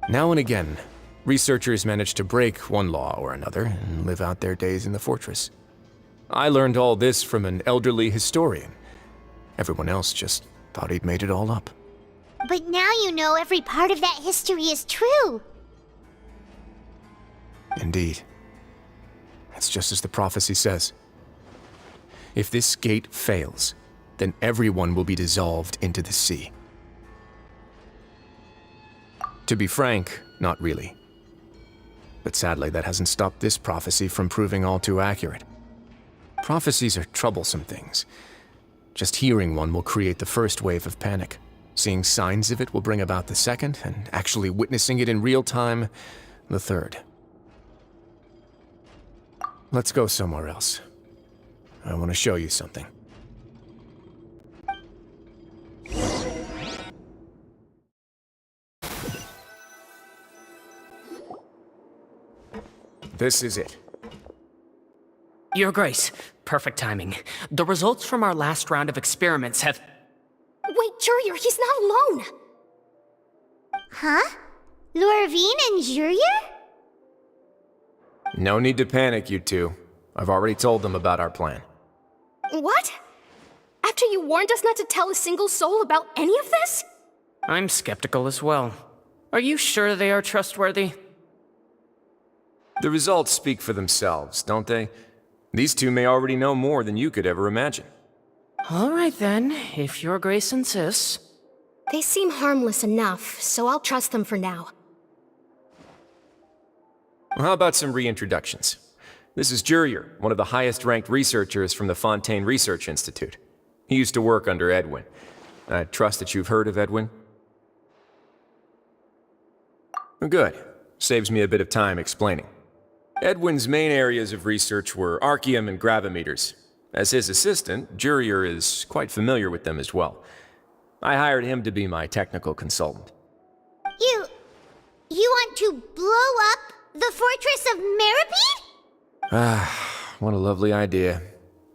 Now and again, researchers manage to break one law or another and live out their days in the fortress. I learned all this from an elderly historian. Everyone else just thought he'd made it all up. But now you know every part of that history is true. Indeed. It's just as the prophecy says. If this gate fails, then everyone will be dissolved into the sea. To be frank, not really. But sadly, that hasn't stopped this prophecy from proving all too accurate. Prophecies are troublesome things. Just hearing one will create the first wave of panic. Seeing signs of it will bring about the second, and actually witnessing it in real time, the third. Let's go somewhere else. I want to show you something. This is it. Your Grace, perfect timing. The results from our last round of experiments have... Wait, Jurier, he's not alone! Huh? Lorvine and Jurier? No need to panic, you two. I've already told them about our plan. What? After you warned us not to tell a single soul about any of this? I'm skeptical as well. Are you sure they are trustworthy? The results speak for themselves, don't they? These two may already know more than you could ever imagine. All right then, if Your Grace insists. They seem harmless enough, so I'll trust them for now. Well, how about some reintroductions? This is Jurier, one of the highest-ranked researchers from the Fontaine Research Institute. He used to work under Edwin. I trust that you've heard of Edwin? Good. Saves me a bit of time explaining. Edwin's main areas of research were archaeum and gravimeters. As his assistant, Jurier is quite familiar with them as well. I hired him to be my technical consultant. to blow up the fortress of Meripede? Ah, what a lovely idea.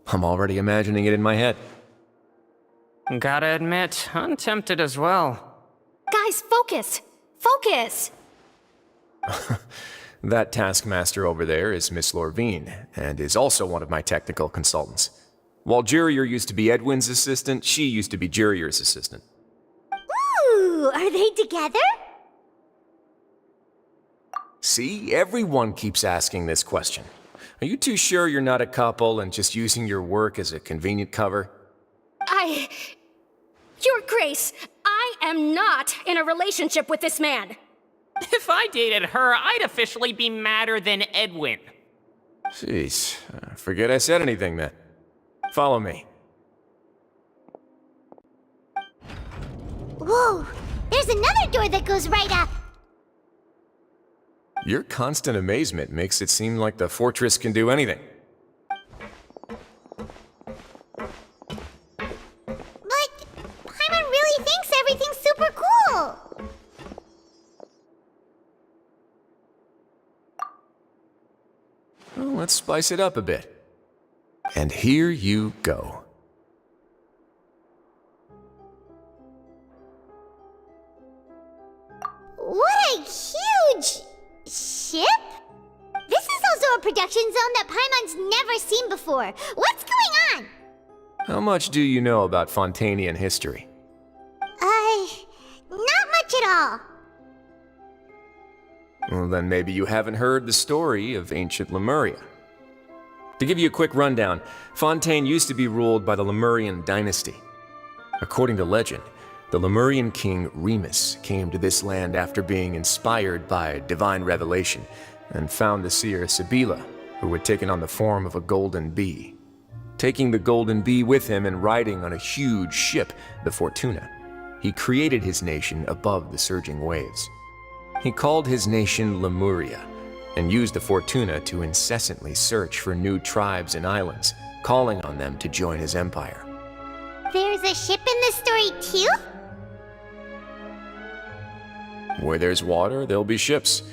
I'm already imagining it in my head. Gotta admit, I'm tempted as well. Guys, focus! Focus! That taskmaster over there is Miss Lorvine, and is also one of my technical consultants. While Jurier used to be Edwin's assistant, she used to be Jurier's assistant. Ooh, are they together? See, everyone keeps asking this question. Are you too sure you're not a couple and just using your work as a convenient cover? Your Grace, I am not in a relationship with this man. If I dated her, I'd officially be madder than Edwin. Jeez, forget I said anything then. Follow me. Whoa, there's another door that goes right up. Your constant amazement makes it seem like the fortress can do anything. But Paimon really thinks everything's super cool. Well, let's spice it up a bit. And here you go. What a huge ship? This is also a production zone that Paimon's never seen before. What's going on? How much do you know about Fontainian history? Not much at all. Well, then maybe you haven't heard the story of ancient Lemuria. To give you a quick rundown, Fontaine used to be ruled by the Lemurian dynasty. According to legend, the Lemurian king Remus came to this land after being inspired by divine revelation and found the seer Sibila, who had taken on the form of a golden bee. Taking the golden bee with him and riding on a huge ship, the Fortuna, he created his nation above the surging waves. He called his nation Lemuria, and used the Fortuna to incessantly search for new tribes and islands, calling on them to join his empire. There's a ship in this story too? Where there's water, there'll be ships.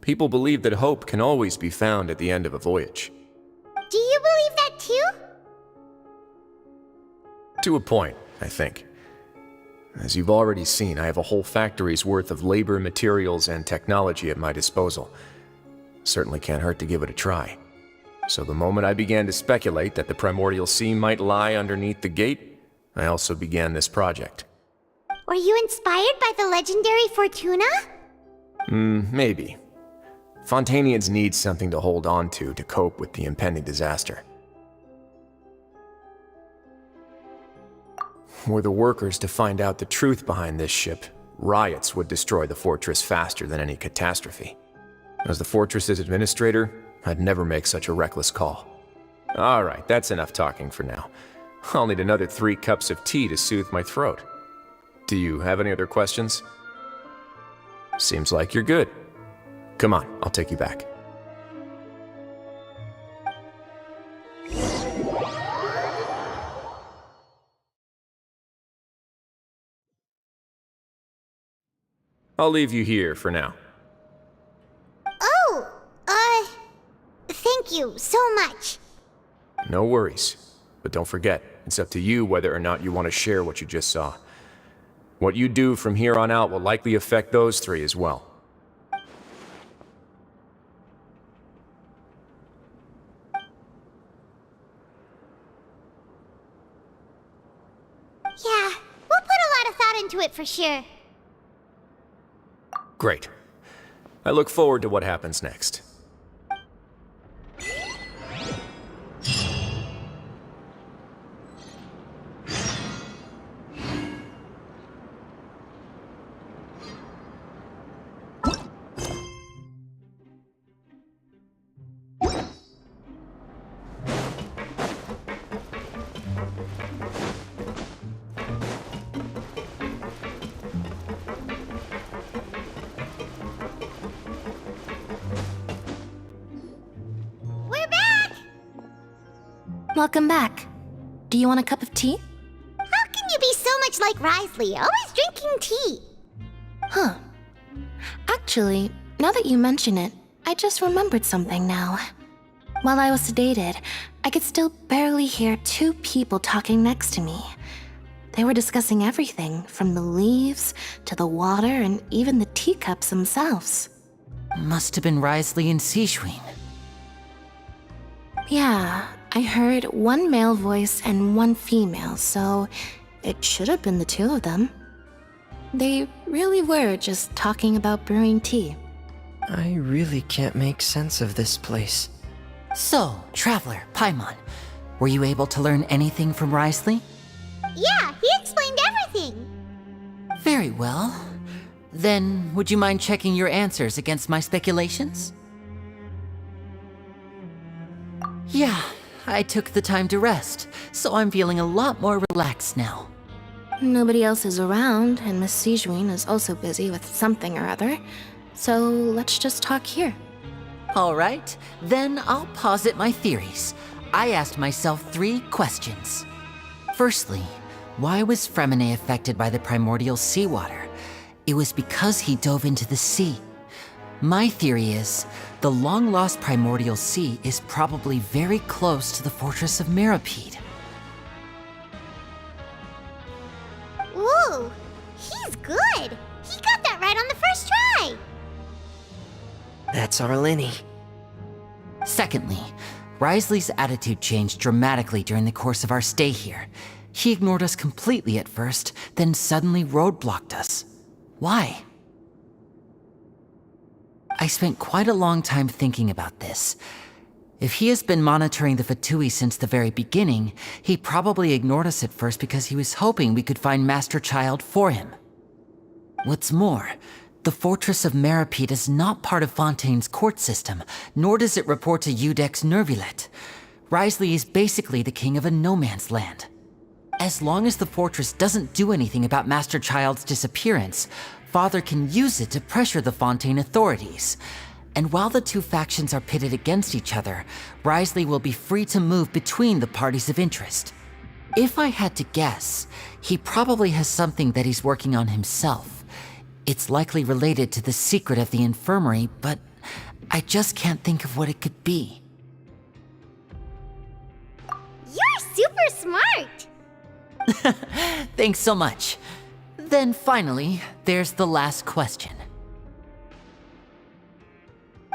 People believe that hope can always be found at the end of a voyage. Do you believe that too? To a point, I think. As you've already seen, I have a whole factory's worth of labor, materials, and technology at my disposal. Certainly can't hurt to give it a try. So the moment I began to speculate that the primordial sea might lie underneath the gate, I also began this project. Were you inspired by the legendary Fortuna? Maybe. Fontainians need something to hold on to cope with the impending disaster. Were the workers to find out the truth behind this ship, riots would destroy the fortress faster than any catastrophe. As the fortress's administrator, I'd never make such a reckless call. All right, that's enough talking for now. I'll need another 3 cups of tea to soothe my throat. Do you have any other questions? Seems like you're good. Come on, I'll take you back. I'll leave you here for now. Oh, thank you so much. No worries. But don't forget, it's up to you whether or not you want to share what you just saw. What you do from here on out will likely affect those 3 as well. Yeah, we'll put a lot of thought into it for sure. Great. I look forward to what happens next. We're back! Welcome back. Do you want a cup of tea? How can you be so much like Risley, always drinking tea? Huh. Actually, Now that you mention it, I just remembered something now. While I was sedated, I could still barely hear two people talking next to me. They were discussing everything, from the leaves to the water and even the teacups themselves. Must have been Risley and Sishwin. Yeah, I heard one male voice and one female, so it should have been the two of them. They really were just talking about brewing tea. I really can't make sense of this place. So, Traveler, Paimon, were you able to learn anything from Risley? Yeah, he explained everything. Very well. Then, would you mind checking your answers against my speculations? Yeah, I took the time to rest, so I'm feeling a lot more relaxed now. Nobody else is around, and Miss Sijwin is also busy with something or other, so let's just talk here. All right, then I'll posit my theories. I asked myself 3 questions. Firstly, why was Fremine affected by the primordial seawater? It was because he dove into the sea. My theory is, the long-lost primordial sea is probably very close to the fortress of Meripede. Ooh, he's good. He got that right on the first try. That's our Linny. Secondly, Risley's attitude changed dramatically during the course of our stay here. He ignored us completely at first, then suddenly roadblocked us. Why? I spent quite a long time thinking about this. If he has been monitoring the Fatui since the very beginning, he probably ignored us at first because he was hoping we could find Master Child for him. What's more, the Fortress of Meripede is not part of Fontaine's court system, nor does it report to Udex Nervulet. Risley is basically the king of a no-man's land. As long as the fortress doesn't do anything about Master Child's disappearance, Father can use it to pressure the Fontaine authorities. And while the two factions are pitted against each other, Risley will be free to move between the parties of interest. If I had to guess, he probably has something that he's working on himself. It's likely related to the secret of the infirmary, but I just can't think of what it could be. You're super smart. Thanks so much. Then finally, there's the last question.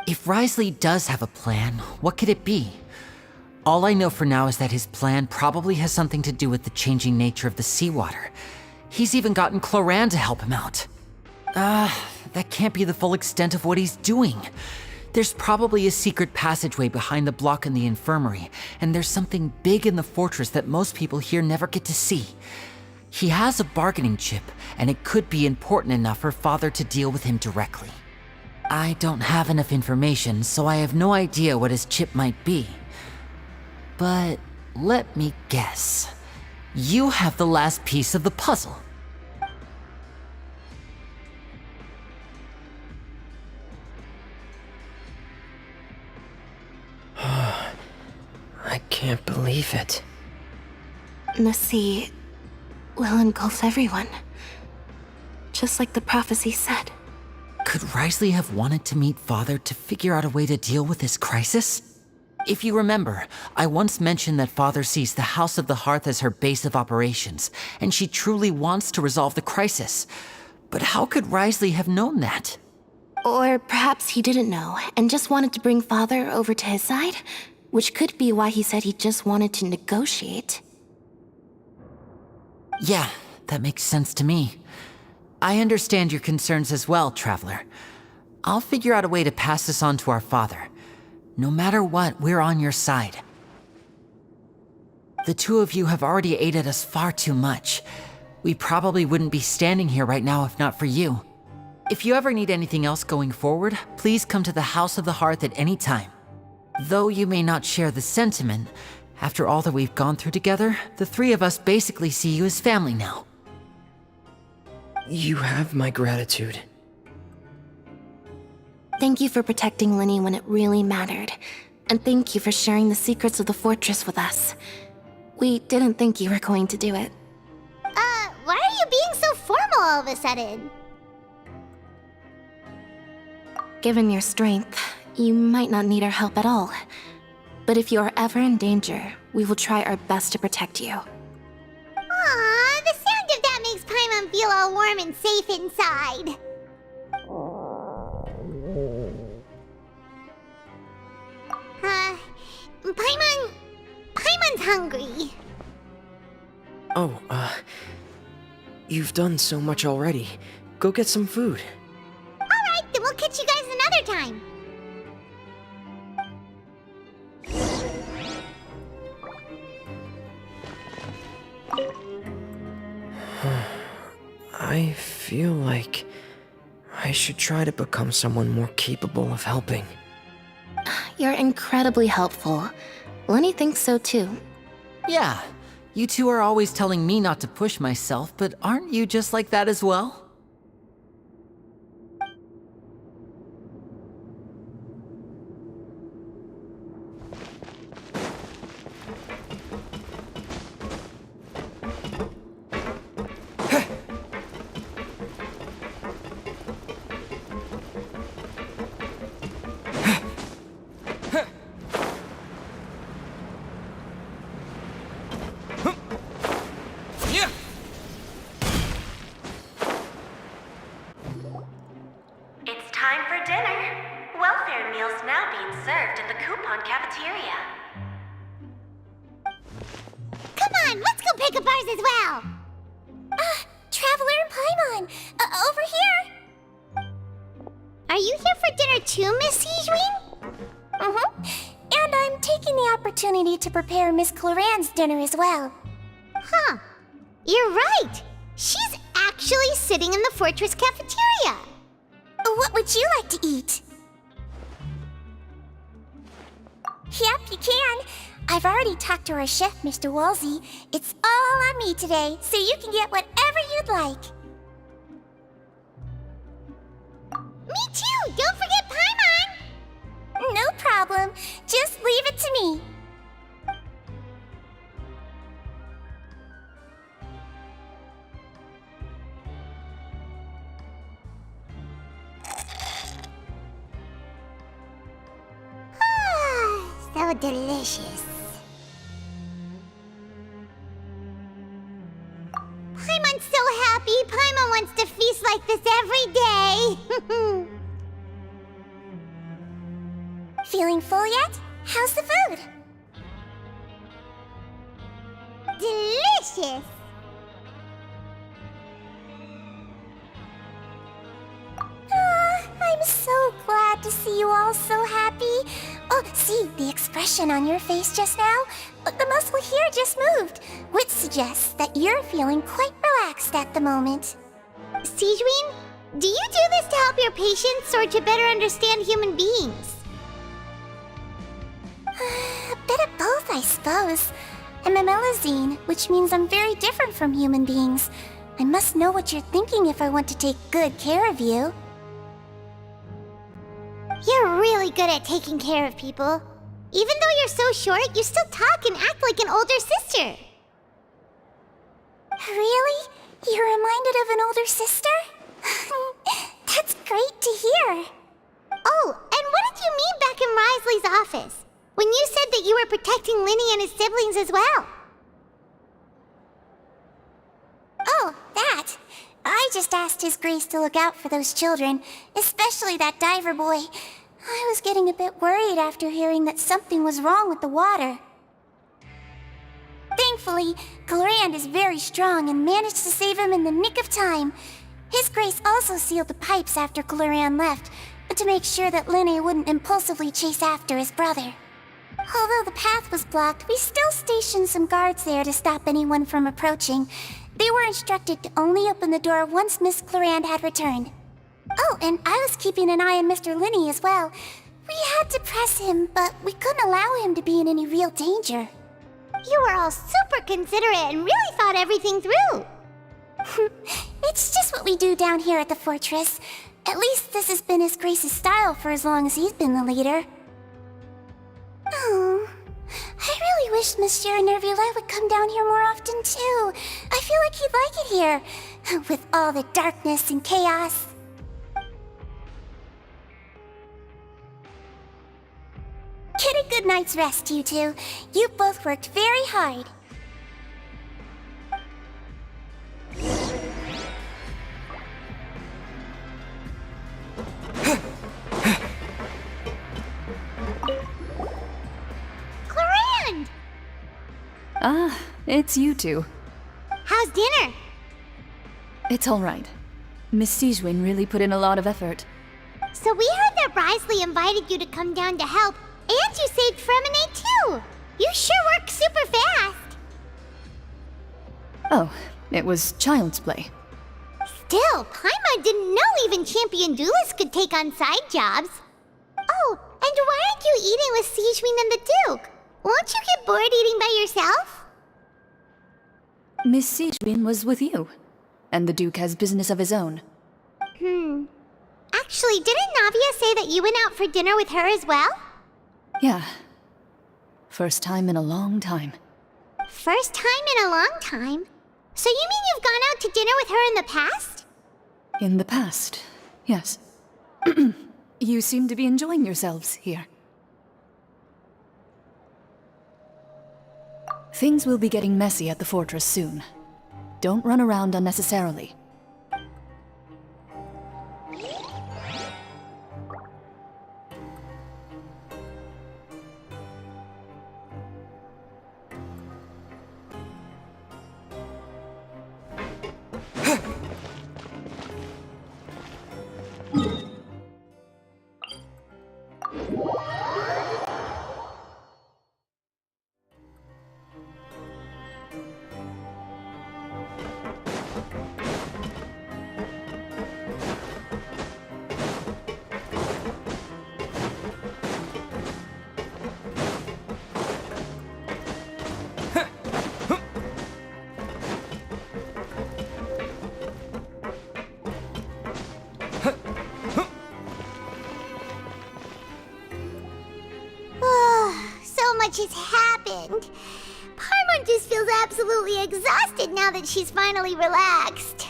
If Risley does have a plan, what could it be? All I know for now is that his plan probably has something to do with the changing nature of the seawater. He's even gotten Cloran to help him out. That can't be the full extent of what he's doing. There's probably a secret passageway behind the block in the infirmary, and there's something big in the fortress that most people here never get to see. He has a bargaining chip, and it could be important enough for Father to deal with him directly. I don't have enough information, so I have no idea what his chip might be. But let me guess. You have the last piece of the puzzle. I can't believe it. The sea will engulf everyone. Just like the prophecy said. Could Risley have wanted to meet Father to figure out a way to deal with this crisis? If you remember, I once mentioned that Father sees the House of the Hearth as her base of operations, and she truly wants to resolve the crisis. But how could Risley have known that? Or perhaps he didn't know, and just wanted to bring Father over to his side? Which could be why he said he just wanted to negotiate. Yeah, that makes sense to me. I understand your concerns as well, Traveler. I'll figure out a way to pass this on to our father. No matter what, we're on your side. The two of you have already aided us far too much. We probably wouldn't be standing here right now if not for you. If you ever need anything else going forward, please come to the House of the Hearth at any time. Though you may not share the sentiment, after all that we've gone through together, the three of us basically see you as family now. You have my gratitude. Thank you for protecting Linny when it really mattered. And thank you for sharing the secrets of the fortress with us. We didn't think you were going to do it. Why are you being so formal all of a sudden? Given your strength, you might not need our help at all. But if you are ever in danger, we will try our best to protect you. Aw, the sound of that makes Paimon feel all warm and safe inside. Paimon's hungry. Oh, you've done so much already. Go get some food. Alright, then we'll catch you guys another time. I feel like I should try to become someone more capable of helping. You're incredibly helpful. Lenny thinks so too. Yeah, you two are always telling me not to push myself, but aren't you just like that as well? It's time for dinner. Welfare meals now being served in the coupon cafeteria. Come on, let's go pick up ours as well. Traveler and Paimon, over here. Are you here for dinner too, Miss Sijwin? And I'm taking the opportunity to prepare Miss Cloran's dinner as well. Huh. You're right. She's actually sitting in the fortress cafeteria. What would you like to eat? Yep, you can. I've already talked to our chef, Mr. Wolsey. It's all on me today, so you can get whatever you'd like. Me too! Don't forget Paimon! No problem. Just leave it to me. So delicious. Paimon's so happy. Paimon wants to feast like this every day. Feeling full yet? How's the food? Delicious. I'm so glad to see you all so happy. Oh, see the expression on your face just now? The muscle here just moved, which suggests that you're feeling quite relaxed at the moment. Sijwin, do you do this to help your patients or to better understand human beings? A bit of both, I suppose. I'm a Melazine, which means I'm very different from human beings. I must know what you're thinking if I want to take good care of you. You're really good at taking care of people. Even though you're so short, you still talk and act like an older sister. Really? You're reminded of an older sister? That's great to hear. Oh, and what did you mean back in Risley's office? When you said that you were protecting Linny and his siblings as well? Oh, that. I just asked His Grace to look out for those children, especially that diver boy. I was getting a bit worried after hearing that something was wrong with the water. Thankfully, Clorand is very strong and managed to save him in the nick of time. His Grace also sealed the pipes after Clorand left, to make sure that Linny wouldn't impulsively chase after his brother. Although the path was blocked, we still stationed some guards there to stop anyone from approaching. They were instructed to only open the door once Miss Clorand had returned. Oh, and I was keeping an eye on Mr. Linny as well. We had to press him, but we couldn't allow him to be in any real danger. You were all super considerate and really thought everything through. It's just what we do down here at the fortress. At least this has been His Grace's style for as long as he's been the leader. Oh, I really wish Monsieur Nervula would come down here more often too. I feel like he'd like it here, with all the darkness and chaos. Get a good night's rest, you two. You both worked very hard. Clorand! Ah, it's you two. How's dinner? It's all right. Miss Sijwin really put in a lot of effort. So we heard that Risley invited you to come down to help, and you saved Fremonade too! You sure work super fast! Oh, it was child's play. Still, Paimon didn't know even champion duelists could take on side jobs. Oh, and why aren't you eating with Sijwin and the Duke? Won't you get bored eating by yourself? Miss Sijwin was with you, and the Duke has business of his own. Actually, didn't Navia say that you went out for dinner with her as well? Yeah. First time in a long time. First time in a long time? So you mean you've gone out to dinner with her in the past? In the past, yes. You seem to be enjoying yourselves here. Things will be getting messy at the fortress soon. Don't run around unnecessarily. Much has happened. Paimon just feels absolutely exhausted now that she's finally relaxed.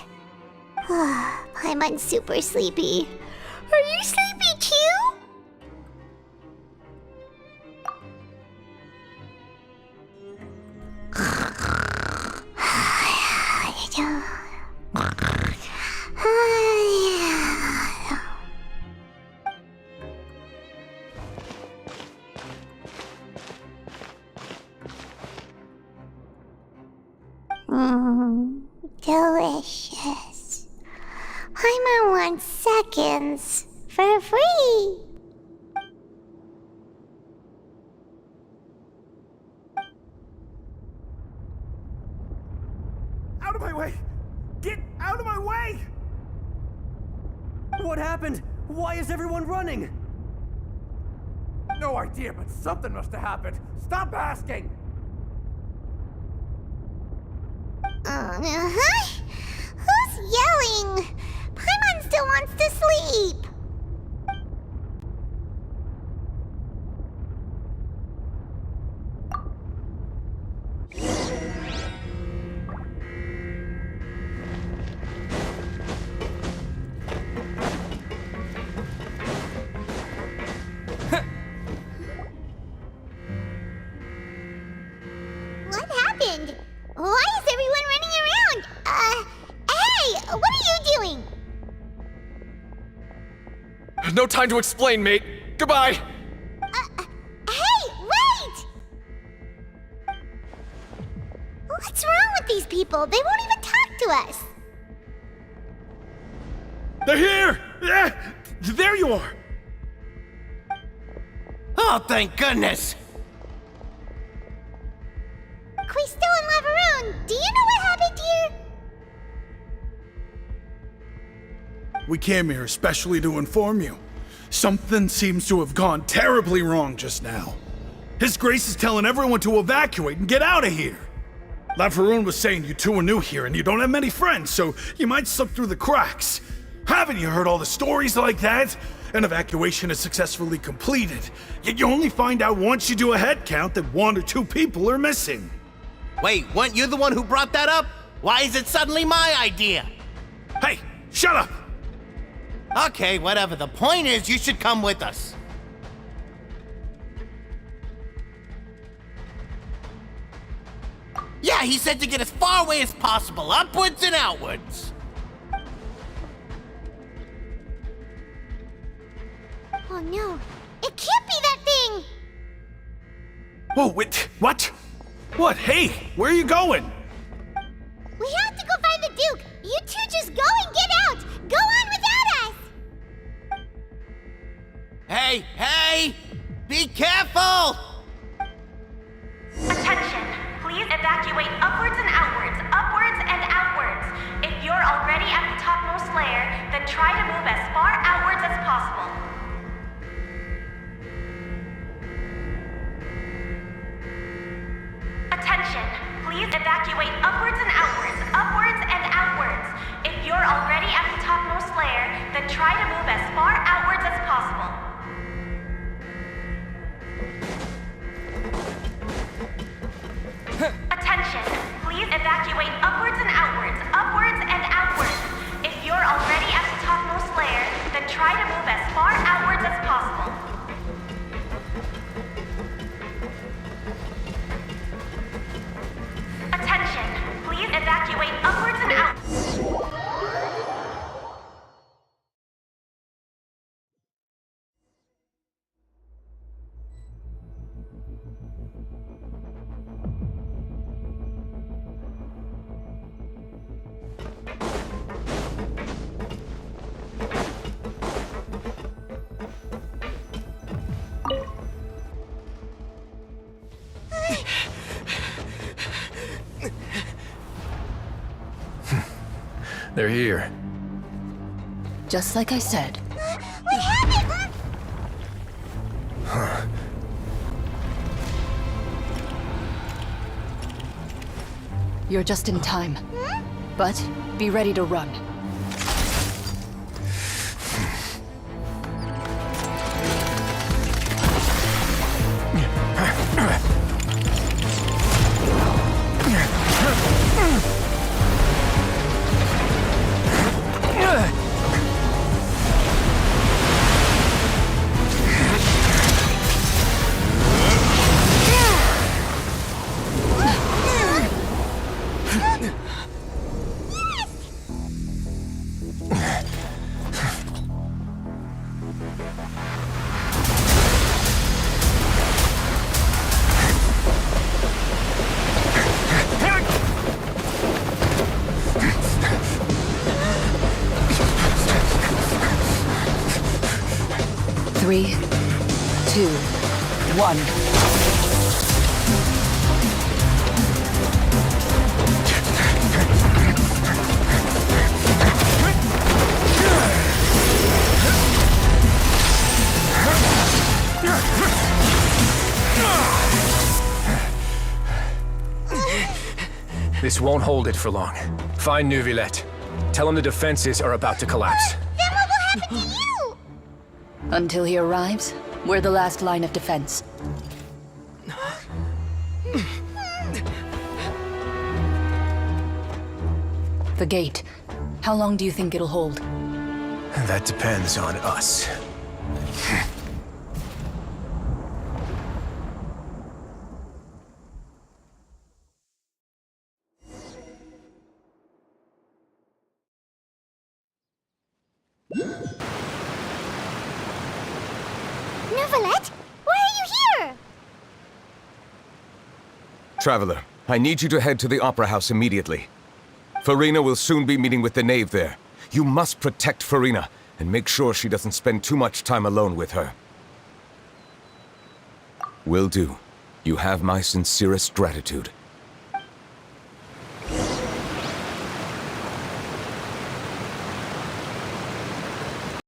Paimon's super sleepy. Are you sleepy too? Delicious. Paimon wants seconds for free. Out of my way! Get out of my way! What happened? Why is everyone running? No idea, but something must have happened. Stop asking! Who's yelling? Paimon still wants to sleep. What happened? Why is everyone running around? Hey! What are you doing? No time to explain, mate. Goodbye! Hey! Wait! What's wrong with these people? They won't even talk to us. They're here! Yeah, there you are! Oh, thank goodness! Quisto and Lavaroon, do you know what happened here? We came here especially to inform you. Something seems to have gone terribly wrong just now. His Grace is telling everyone to evacuate and get out of here. Lavaroon was saying you two are new here and you don't have many friends, so you might slip through the cracks. Haven't you heard all the stories like that? An evacuation is successfully completed, yet you only find out once you do a head count that 1 or 2 people are missing. Wait, weren't you the one who brought that up? Why is it suddenly my idea? Hey, shut up! Okay, whatever. The point is, you should come with us. Yeah, he said to get as far away as possible, upwards and outwards. Oh no, it can't be that thing! Whoa, wait, what? What? Hey, where are you going? We have to go find the Duke! You two just go and get out! Go on without us! Hey! Be careful! Attention! Please evacuate upwards and outwards, upwards and outwards. If you're already at the topmost layer, then try to move as far outwards as possible. Attention! Please evacuate upwards and outwards, upwards and outwards. If you're already at the topmost layer, then try to move as far outwards as possible. Attention! Please evacuate upwards and outwards, upwards and outwards. If you're already at the topmost layer, then try to move as far outwards as possible. Attention! Please evacuate upwards and outwards. They're here. Just like I said. We have it! You're just in time. But be ready to run. Three, 2, 1. This won't hold it for long. Find Neuvillette. Tell him the defenses are about to collapse. Then what will happen to you? Until he arrives, we're the last line of defense. The gate. How long do you think it'll hold? That depends on us. Neuvillette? Why are you here? Traveler, I need you to head to the Opera House immediately. Farina will soon be meeting with the knave there. You must protect Farina, and make sure she doesn't spend too much time alone with her. Will do. You have my sincerest gratitude.